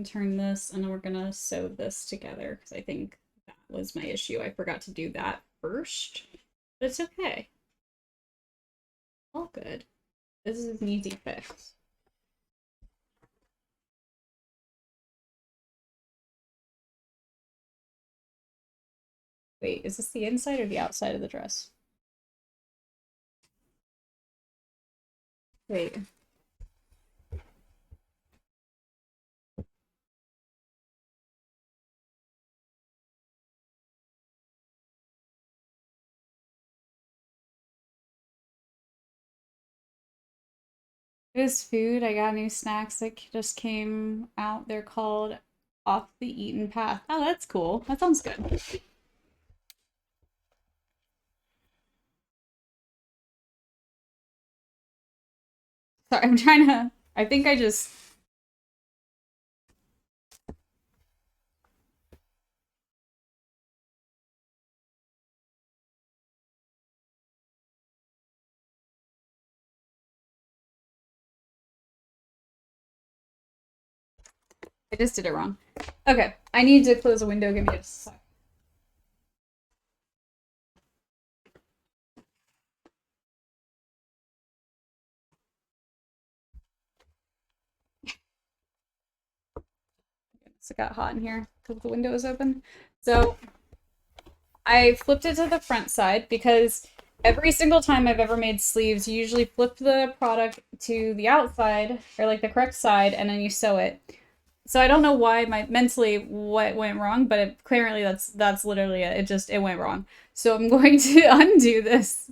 Turn this, and then we're gonna sew this together, because I think that was my issue. I forgot to do that first, but it's okay. All good. This is an easy fix. Wait, is this the inside or the outside of the dress? Wait. This food, I got new snacks that just came out. They're called Off the Eaten Path. Oh, that's cool. That sounds good. Sorry, I'm trying to... I think I just... I just did it wrong. Okay, I need to close a window. Give me just a sec. It got hot in here because the window is open. So I flipped it to the front side because every single time I've ever made sleeves, you usually flip the product to the outside or like the correct side and then you sew it. So I don't know why mentally what went wrong, but clearly that's literally it. It went wrong. So I'm going to undo this.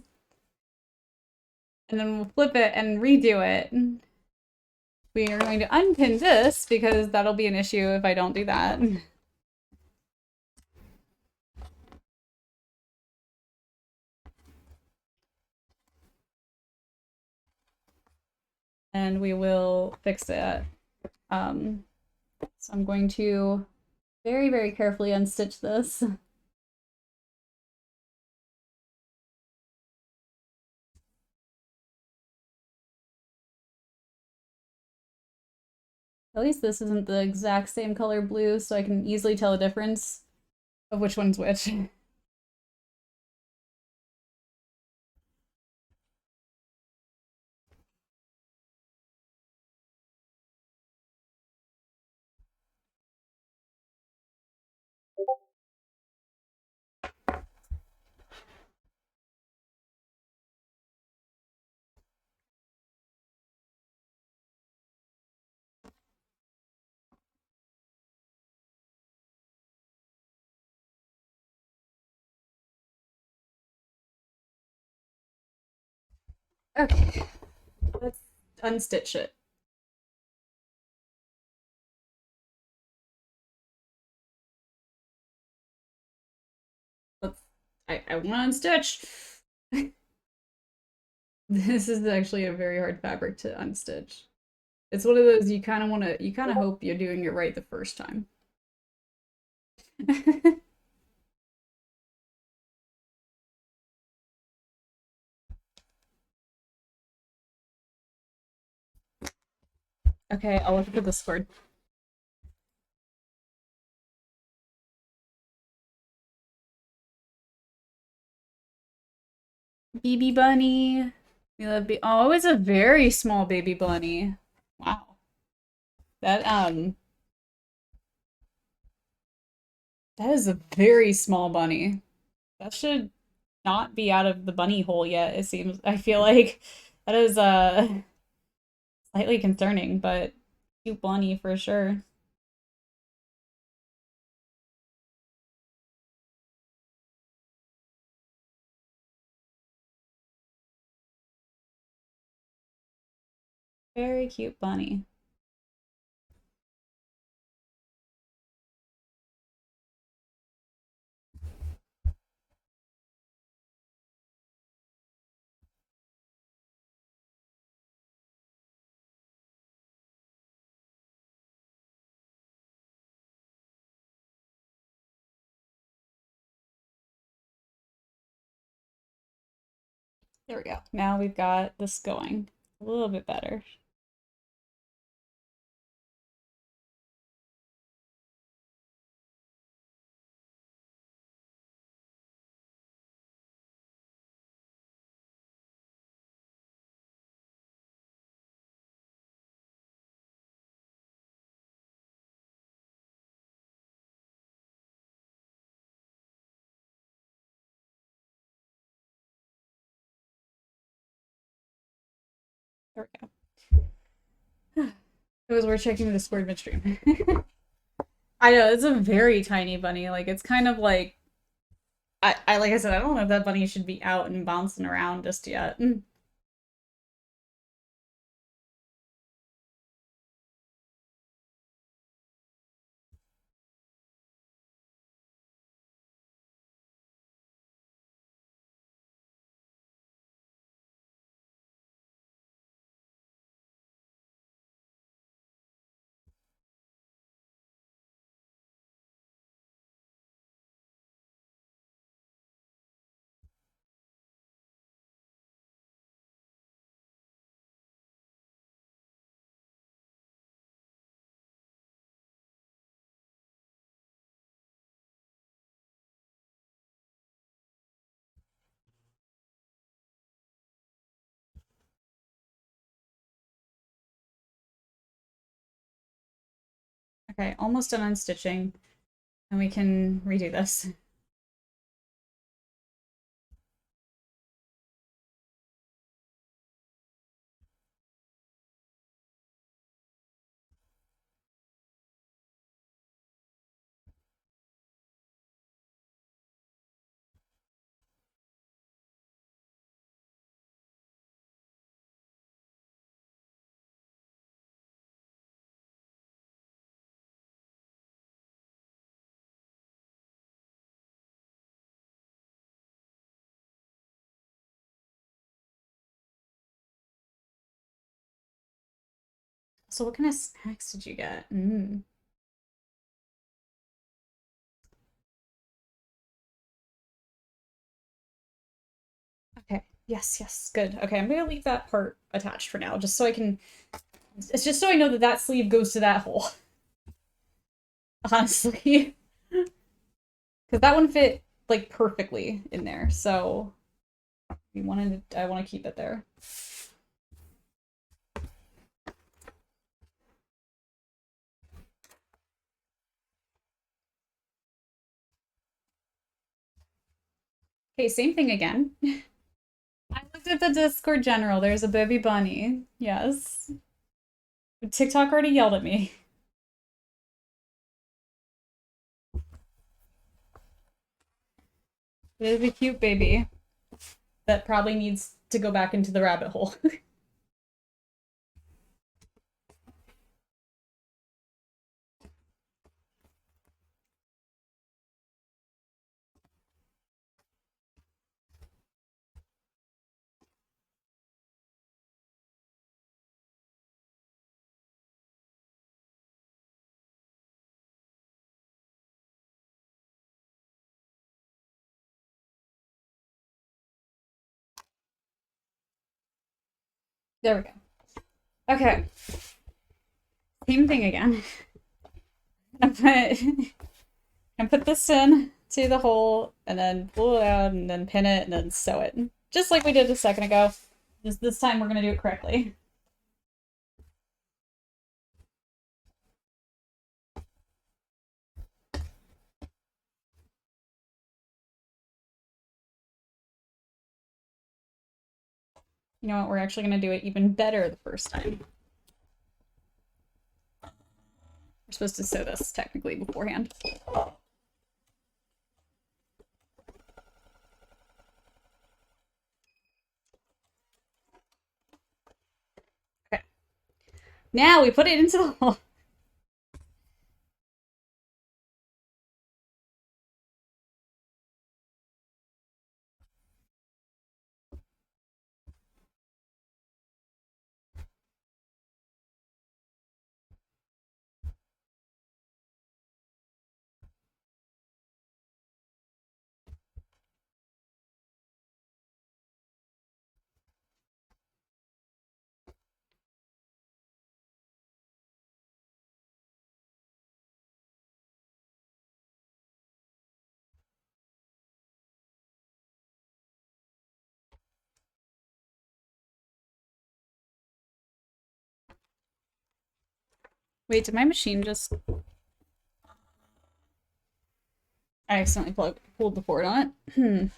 And then we'll flip it and redo it. We are going to unpin this because that'll be an issue if I don't do that. And we will fix it. So I'm going to very, very carefully unstitch this. At least this isn't the exact same color blue, so I can easily tell a difference of which one's which. Okay, let's unstitch it. I want to unstitch. This is actually a very hard fabric to unstitch. It's one of those you kind of hope you're doing it right the first time. Okay, I'll look for the sword. Baby bunny. We love oh, it's a very small baby bunny. Wow. That that is a very small bunny. That should not be out of the bunny hole yet, it seems. I feel like that is slightly concerning, but cute bunny for sure. Very cute bunny. There we go. Now we've got this going a little bit better. There we go. It was worth checking the Discord midstream. I know, it's a very tiny bunny. Like, it's kind of like... like I said, I don't know if that bunny should be out and bouncing around just yet. Okay, almost done unstitching. And we can redo this. So what kind of snacks did you get? Okay. Yes, yes, good. Okay, I'm gonna leave that part attached for now, just so I can... It's just so I know that that sleeve goes to that hole. Honestly. Because that one fit, like, perfectly in there, so... I want to keep it there. Okay, same thing again. I looked at the Discord general. There's a baby bunny. Yes. TikTok already yelled at me. It is a cute baby that probably needs to go back into the rabbit hole. There we go. Okay. Same thing again. And put this in to the hole, and then pull it out, and then pin it, and then sew it. Just like we did a second ago. Just this time we're gonna do it correctly. You know what? We're actually gonna do it even better the first time. We're supposed to sew this technically beforehand. Okay. Now we put it into the hole. Wait, did my machine just... I accidentally pulled the cord on it.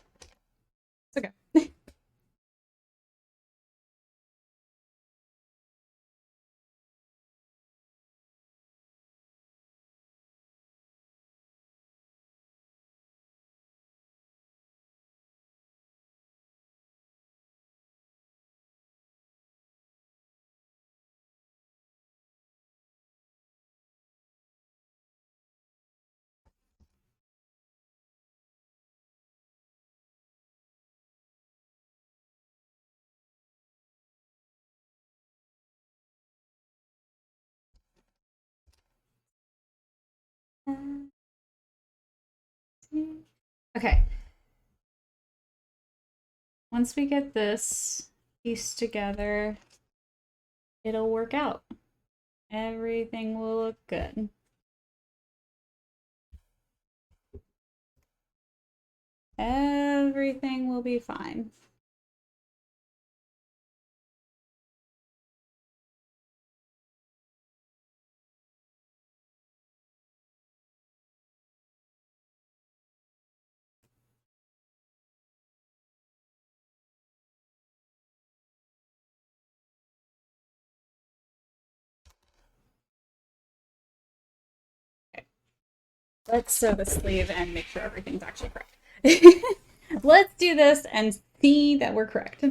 It's okay. Okay. Once we get this piece together, it'll work out. Everything will look good. Everything will be fine. Let's sew the sleeve and make sure everything's actually correct. Let's do this and see that we're correct.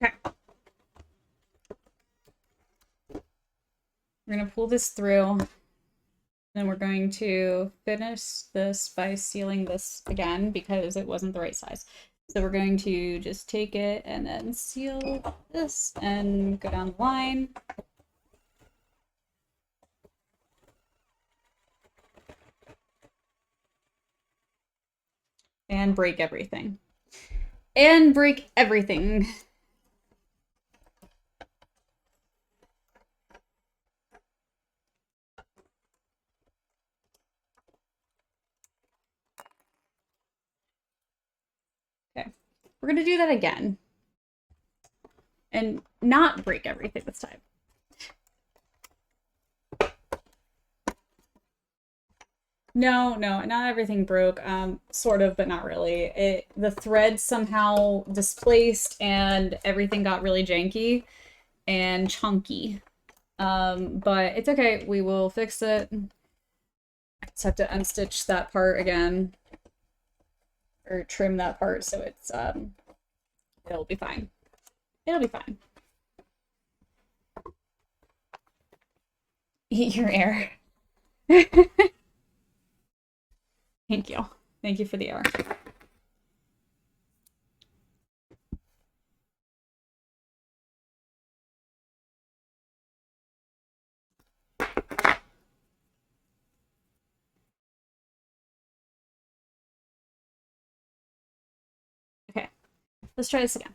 Okay. We're going to pull this through. Then we're going to finish this by sealing this again because it wasn't the right size. So we're going to just take it and then seal this and go down the line. And break everything. And break everything. Okay, we're gonna do that again. And not break everything this time. No, not everything broke. Sort of, but not really. The thread somehow displaced and everything got really janky and chunky. But it's okay. We will fix it. I just have to unstitch that part again. Or trim that part so it's, it'll be fine. It'll be fine. Eat your air. Thank you. Thank you for the air. Okay, let's try this again.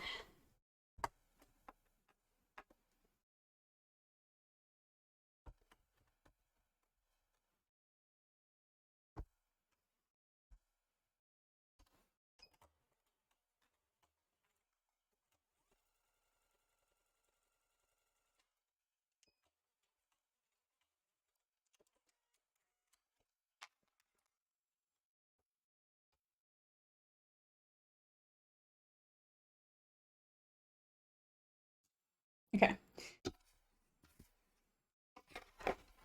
Okay,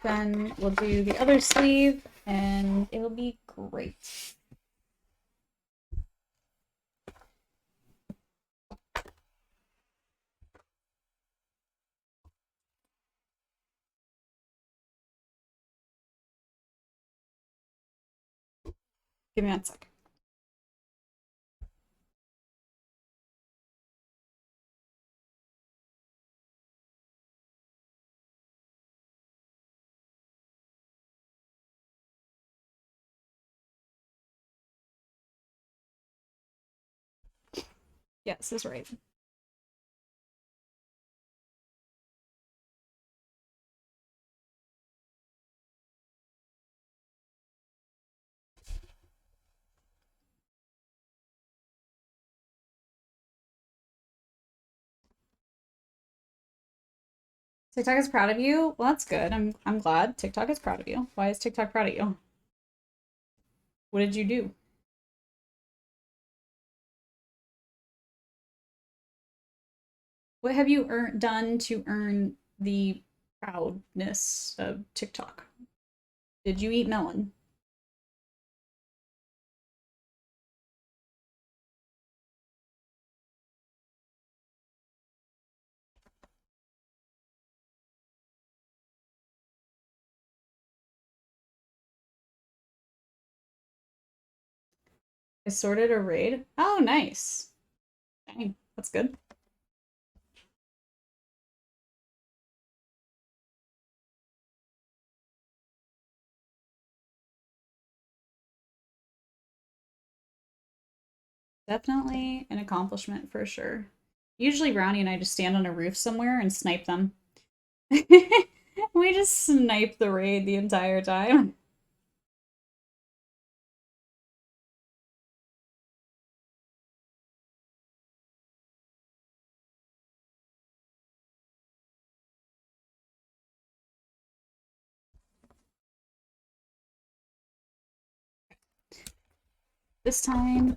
Then we'll do the other sleeve, and it'll be great. Give me 1 second. Yes, that's right. TikTok is proud of you? Well, that's good. I'm glad TikTok is proud of you. Why is TikTok proud of you? What did you do? What have you done to earn the proudness of TikTok? Did you eat melon? I sorted a raid. Oh, nice. Dang, that's good. Definitely an accomplishment for sure. Usually Brownie and I just stand on a roof somewhere and snipe them. We just snipe the raid the entire time. This time,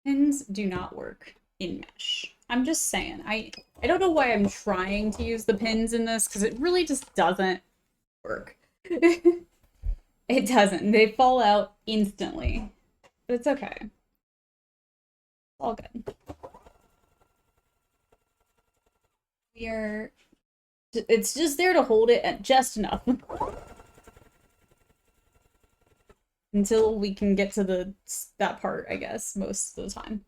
pins do not work in mesh. I'm just saying. I don't know why I'm trying to use the pins in this because it really just doesn't work. It doesn't. They fall out instantly. But it's okay. It's all good. It's just there to hold it at just enough. Until we can get to that part, I guess, most of the time.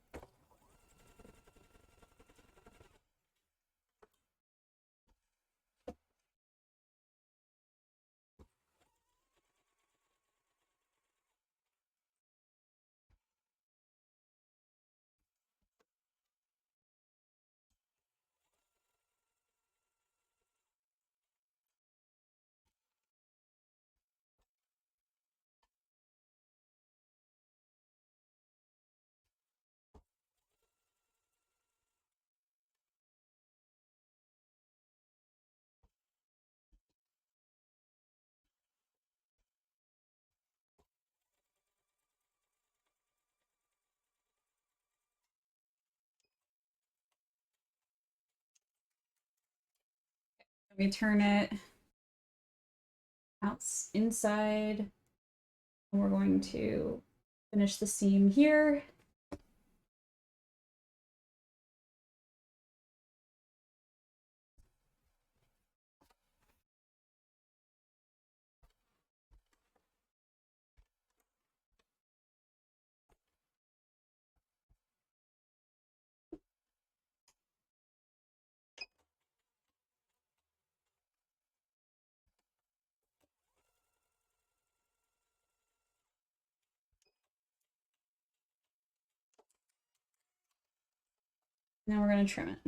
Let me turn it out inside. And we're going to finish the seam here. Now we're going to trim it.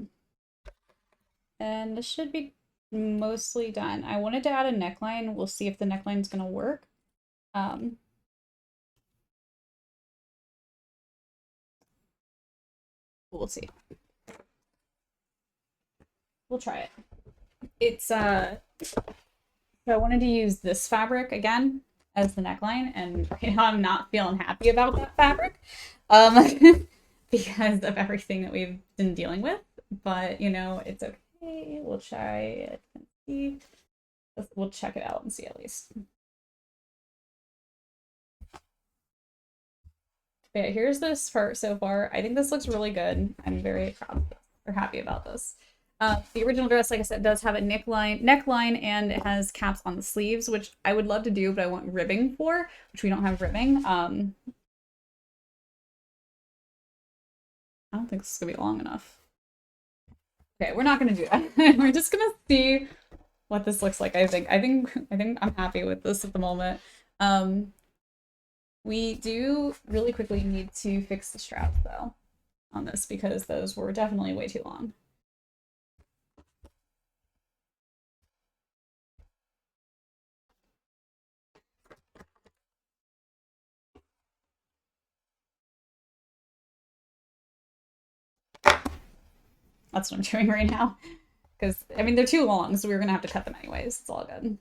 And this should be mostly done. I wanted to add a neckline. We'll see if the neckline's going to work. We'll see. We'll try it. It's so I wanted to use this fabric again as the neckline, and right now I'm not feeling happy about that fabric. Because of everything that we've been dealing with. But you know, it's okay. We'll try it and see. We'll check it out and see at least. But yeah, here's this part so far. I think this looks really good. I'm very proud or happy about this. The original dress, like I said, does have a neckline, and it has caps on the sleeves, which I would love to do, but I want ribbing for, which we don't have ribbing. I don't think this is gonna be long enough. Okay, we're not gonna do that. We're just gonna see what this looks like. I think I'm happy with this at the moment. We do really quickly need to fix the straps though on this, because those were definitely way too long. That's what I'm doing right now. Because, I mean, they're too long, so we're going to have to cut them anyways. It's all good.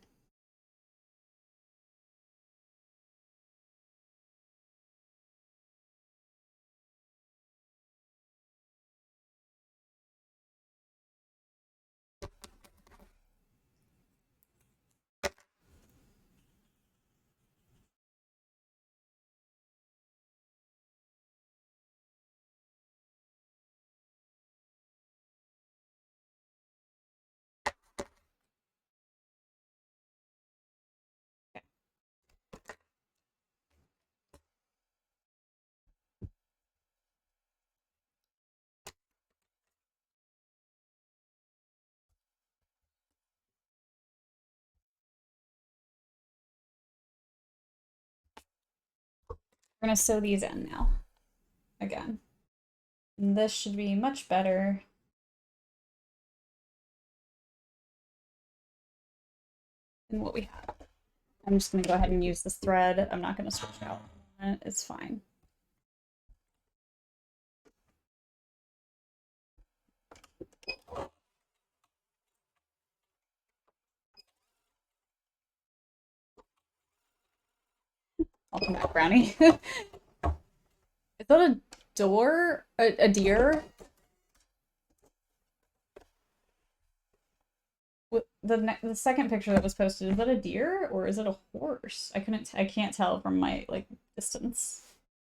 We're going to sew these in now. Again. And this should be much better. Than what we have. I'm just going to go ahead and use this thread. I'm not going to switch out. It's fine. Welcome back, Brownie. Is that a door? A deer? The second picture that was posted, is that a deer or is it a horse? I can't tell from my like distance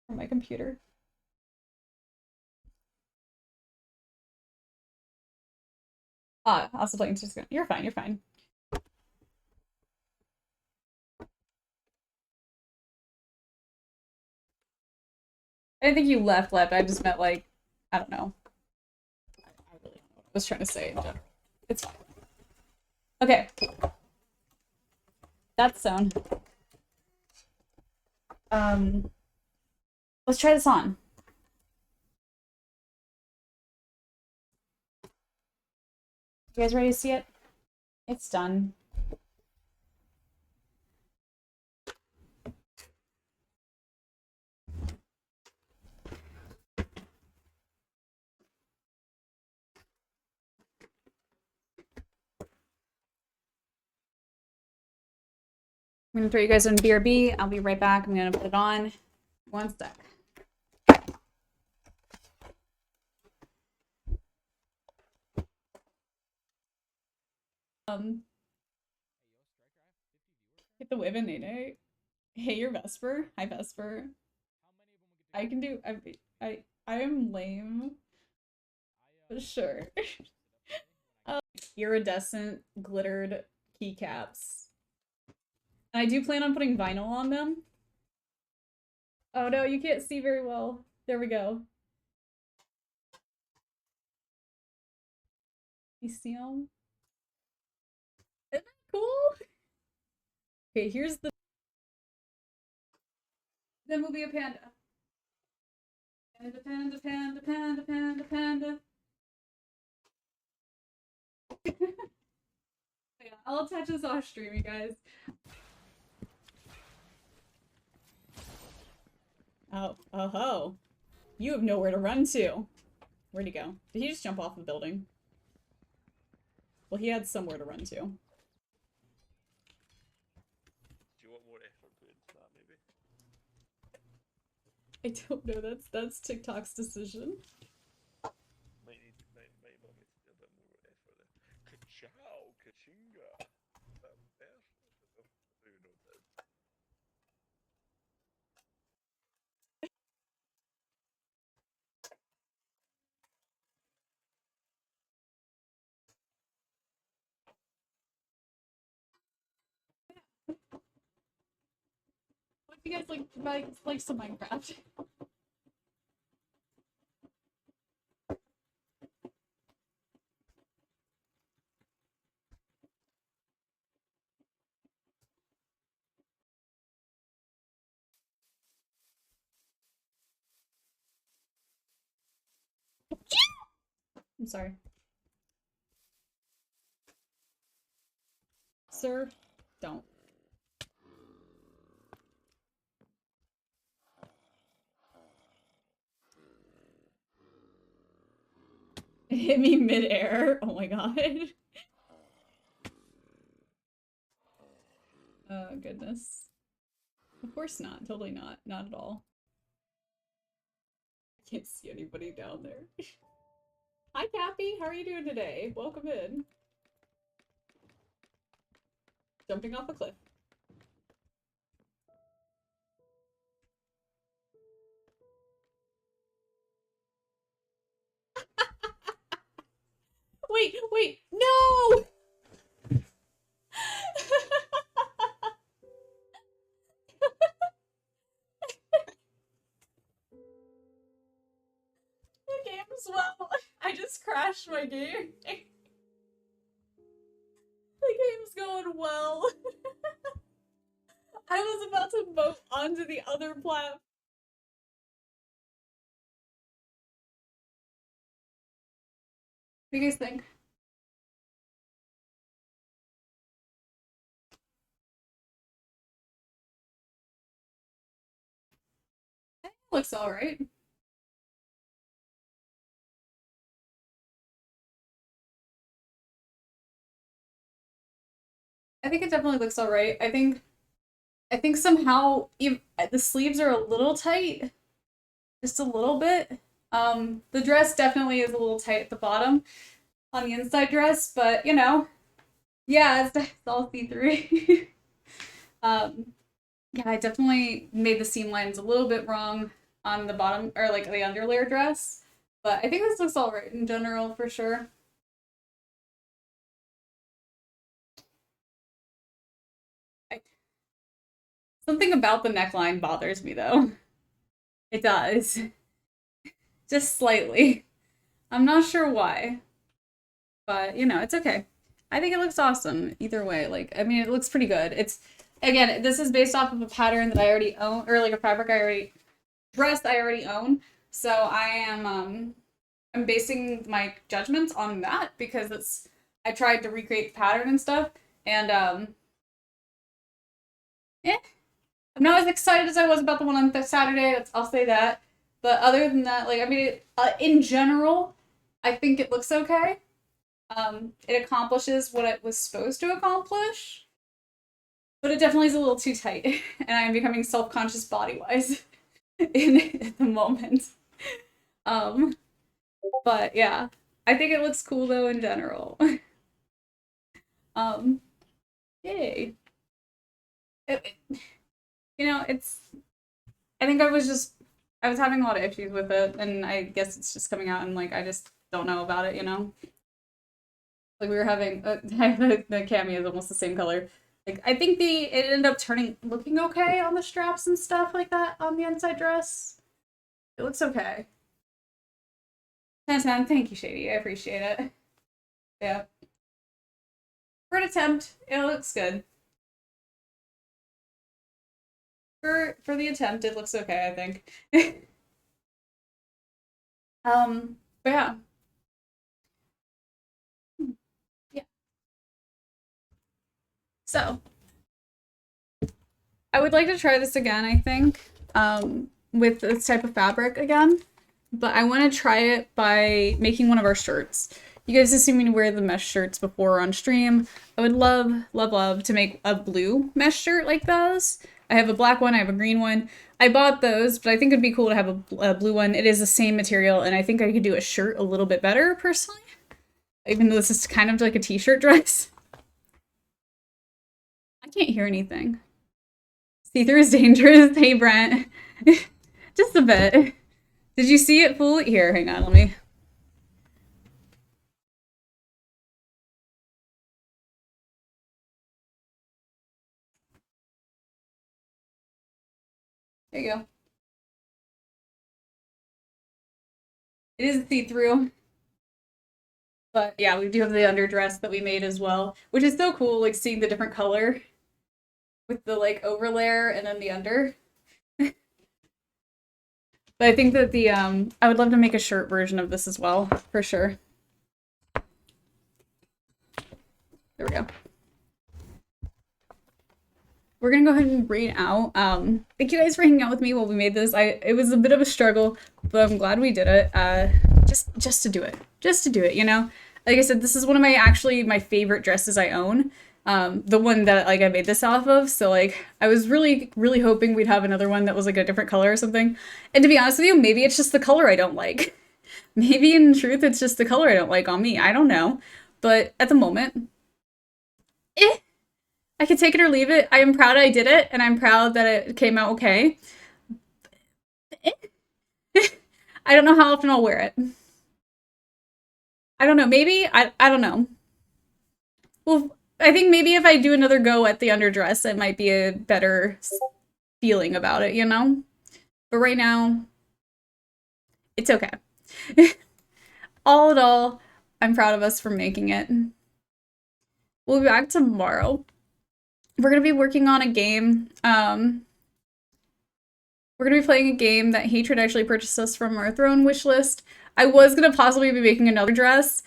from my computer. Also playing just you're fine, you're fine. I didn't think you left. I just meant like, I don't know. I really don't know what I was trying to say in general. It's fine. Okay. That's sewn. Let's try this on. You guys ready to see it? It's done. I'm gonna throw you guys in BRB. I'll be right back. I'm gonna put it on. One sec. Hit the women, Nene. Hey, you're Vesper. Hi, Vesper. I can do. I am lame. For sure. Iridescent glittered keycaps. And I do plan on putting vinyl on them. Oh no, you can't see very well. There we go. You see them? Isn't that cool? Okay, here's the. Then we'll be a panda. Panda, panda, panda, panda, panda, panda. Yeah, I'll attach this off stream, you guys. Oh, oh ho. You have nowhere to run to. Where'd he go? Did he just jump off the building? Well, he had somewhere to run to. Do you want more effort put into that, maybe? I don't know. That's TikTok's decision. Might want me to do a bit more effort there. Ka-chow, ka-chinga. That bear? Who knows that? What if you guys like some Minecraft? I'm sorry. Sir, don't. It hit me midair. Oh my god. Oh goodness. Of course not. Totally not. Not at all. I can't see anybody down there. Hi, Cappy. How are you doing today? Welcome in. Jumping off a cliff. Wait, no! The game's well. I just crashed my game. The game's going well. I was about to vote onto the other platform. What do you guys think? I think it looks alright. I think it definitely looks alright. I think somehow the sleeves are a little tight. Just a little bit. The dress definitely is a little tight at the bottom on the inside dress, but you know, yeah, it's all see-through. Yeah, I definitely made the seam lines a little bit wrong on the bottom, or like the underlayer dress, but I think this looks all right in general for sure. Something about the neckline bothers me though. It does. Just slightly. I'm not sure why. But, you know, it's okay. I think it looks awesome either way. Like, I mean, it looks pretty good. It's, again, this is based off of a pattern that I already own, or like a fabric dress I already own. So I am, I'm basing my judgments on that because I tried to recreate the pattern and stuff. And, yeah. I'm not as excited as I was about the one on Saturday. I'll say that. But other than that, like, I mean, in general, I think it looks okay. It accomplishes what it was supposed to accomplish, but it definitely is a little too tight, and I'm becoming self-conscious body-wise at the moment. But yeah, I think it looks cool though in general. Yay. You know, I think I was having a lot of issues with it, and I guess it's just coming out, and like, I just don't know about it, you know? Like we were having, the cami is almost the same color. Like, I think it ended up looking okay on the straps and stuff like that on the inside dress. It looks okay. 10/10, thank you, Shady, I appreciate it. Yeah. For an attempt, it looks good. For the attempt, it looks okay, I think. But yeah. Yeah. So, I would like to try this again, I think, with this type of fabric again. but I want to try it by making one of our shirts. You guys have seen me wear the mesh shirts before on stream. I would love, love, love to make a blue mesh shirt like those. I have a black one, I have a green one. I bought those, but I think it'd be cool to have a blue one. It is the same material, and I think I could do a shirt a little bit better, personally. Even though this is kind of like a t-shirt dress. I can't hear anything. See-through is dangerous. Hey, Brent. Just a bit. Did you see it fully? Here, hang on, let me... There you go. It is see-through. But yeah, we do have the underdress that we made as well, which is so cool, like seeing the different color with the like overlayer and then the under. But I think that the I would love to make a shirt version of this as well, for sure. There we go. We're gonna go ahead and read out. Thank you guys for hanging out with me while we made this. It was a bit of a struggle, but I'm glad we did it. Just to do it. Just to do it, you know? Like I said, this is one of my favorite dresses I own. The one that like I made this off of. So like I was really, really hoping we'd have another one that was like a different color or something. And to be honest with you, maybe it's just the color I don't like. Maybe in truth it's just the color I don't like on me. I don't know. But at the moment, I can take it or leave it. I am proud I did it, and I'm proud that it came out okay. I don't know how often I'll wear it. I don't know, maybe, I don't know. Well, I think maybe if I do another go at the underdress, it might be a better feeling about it, you know? But right now, it's okay. All in all, I'm proud of us for making it. We'll be back tomorrow. We're going to be working on a game. We're going to be playing a game that Hatred actually purchased us from our Throne wish list. I was going to possibly be making another dress,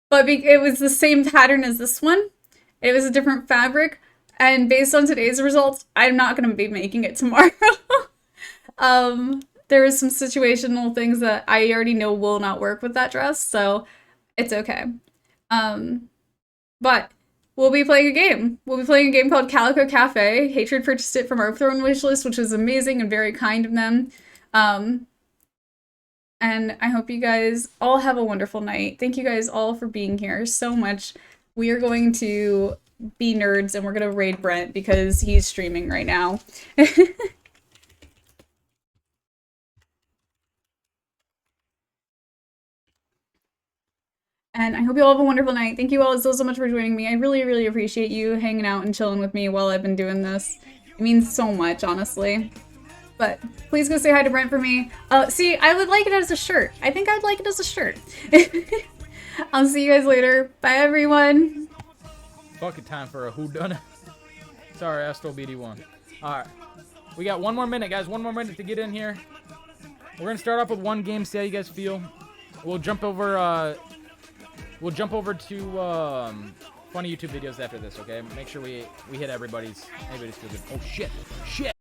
but it was the same pattern as this one. It was a different fabric, and based on today's results, I'm not going to be making it tomorrow. There is some situational things that I already know will not work with that dress, so it's okay. But we'll be playing a game. We'll be playing a game called Calico Cafe. Hatred purchased it from our Throne wish list, which was amazing and very kind of them. And I hope you guys all have a wonderful night. Thank you guys all for being here so much. We are going to be nerds and we're going to raid Brent because he's streaming right now. And I hope you all have a wonderful night. Thank you all so much for joining me. I really, really appreciate you hanging out and chilling with me while I've been doing this. It means so much, honestly. But please go say hi to Brent for me. See, I would like it as a shirt. I think I'd like it as a shirt. I'll see you guys later. Bye, everyone. Bucket time for a whodunit. Sorry, I stole BD1. Alright. We got one more minute, guys. One more minute to get in here. We're going to start off with one game, see how you guys feel. We'll jump over to funny YouTube videos after this, okay? Make sure we hit everybody's feel good. Oh shit. Shit.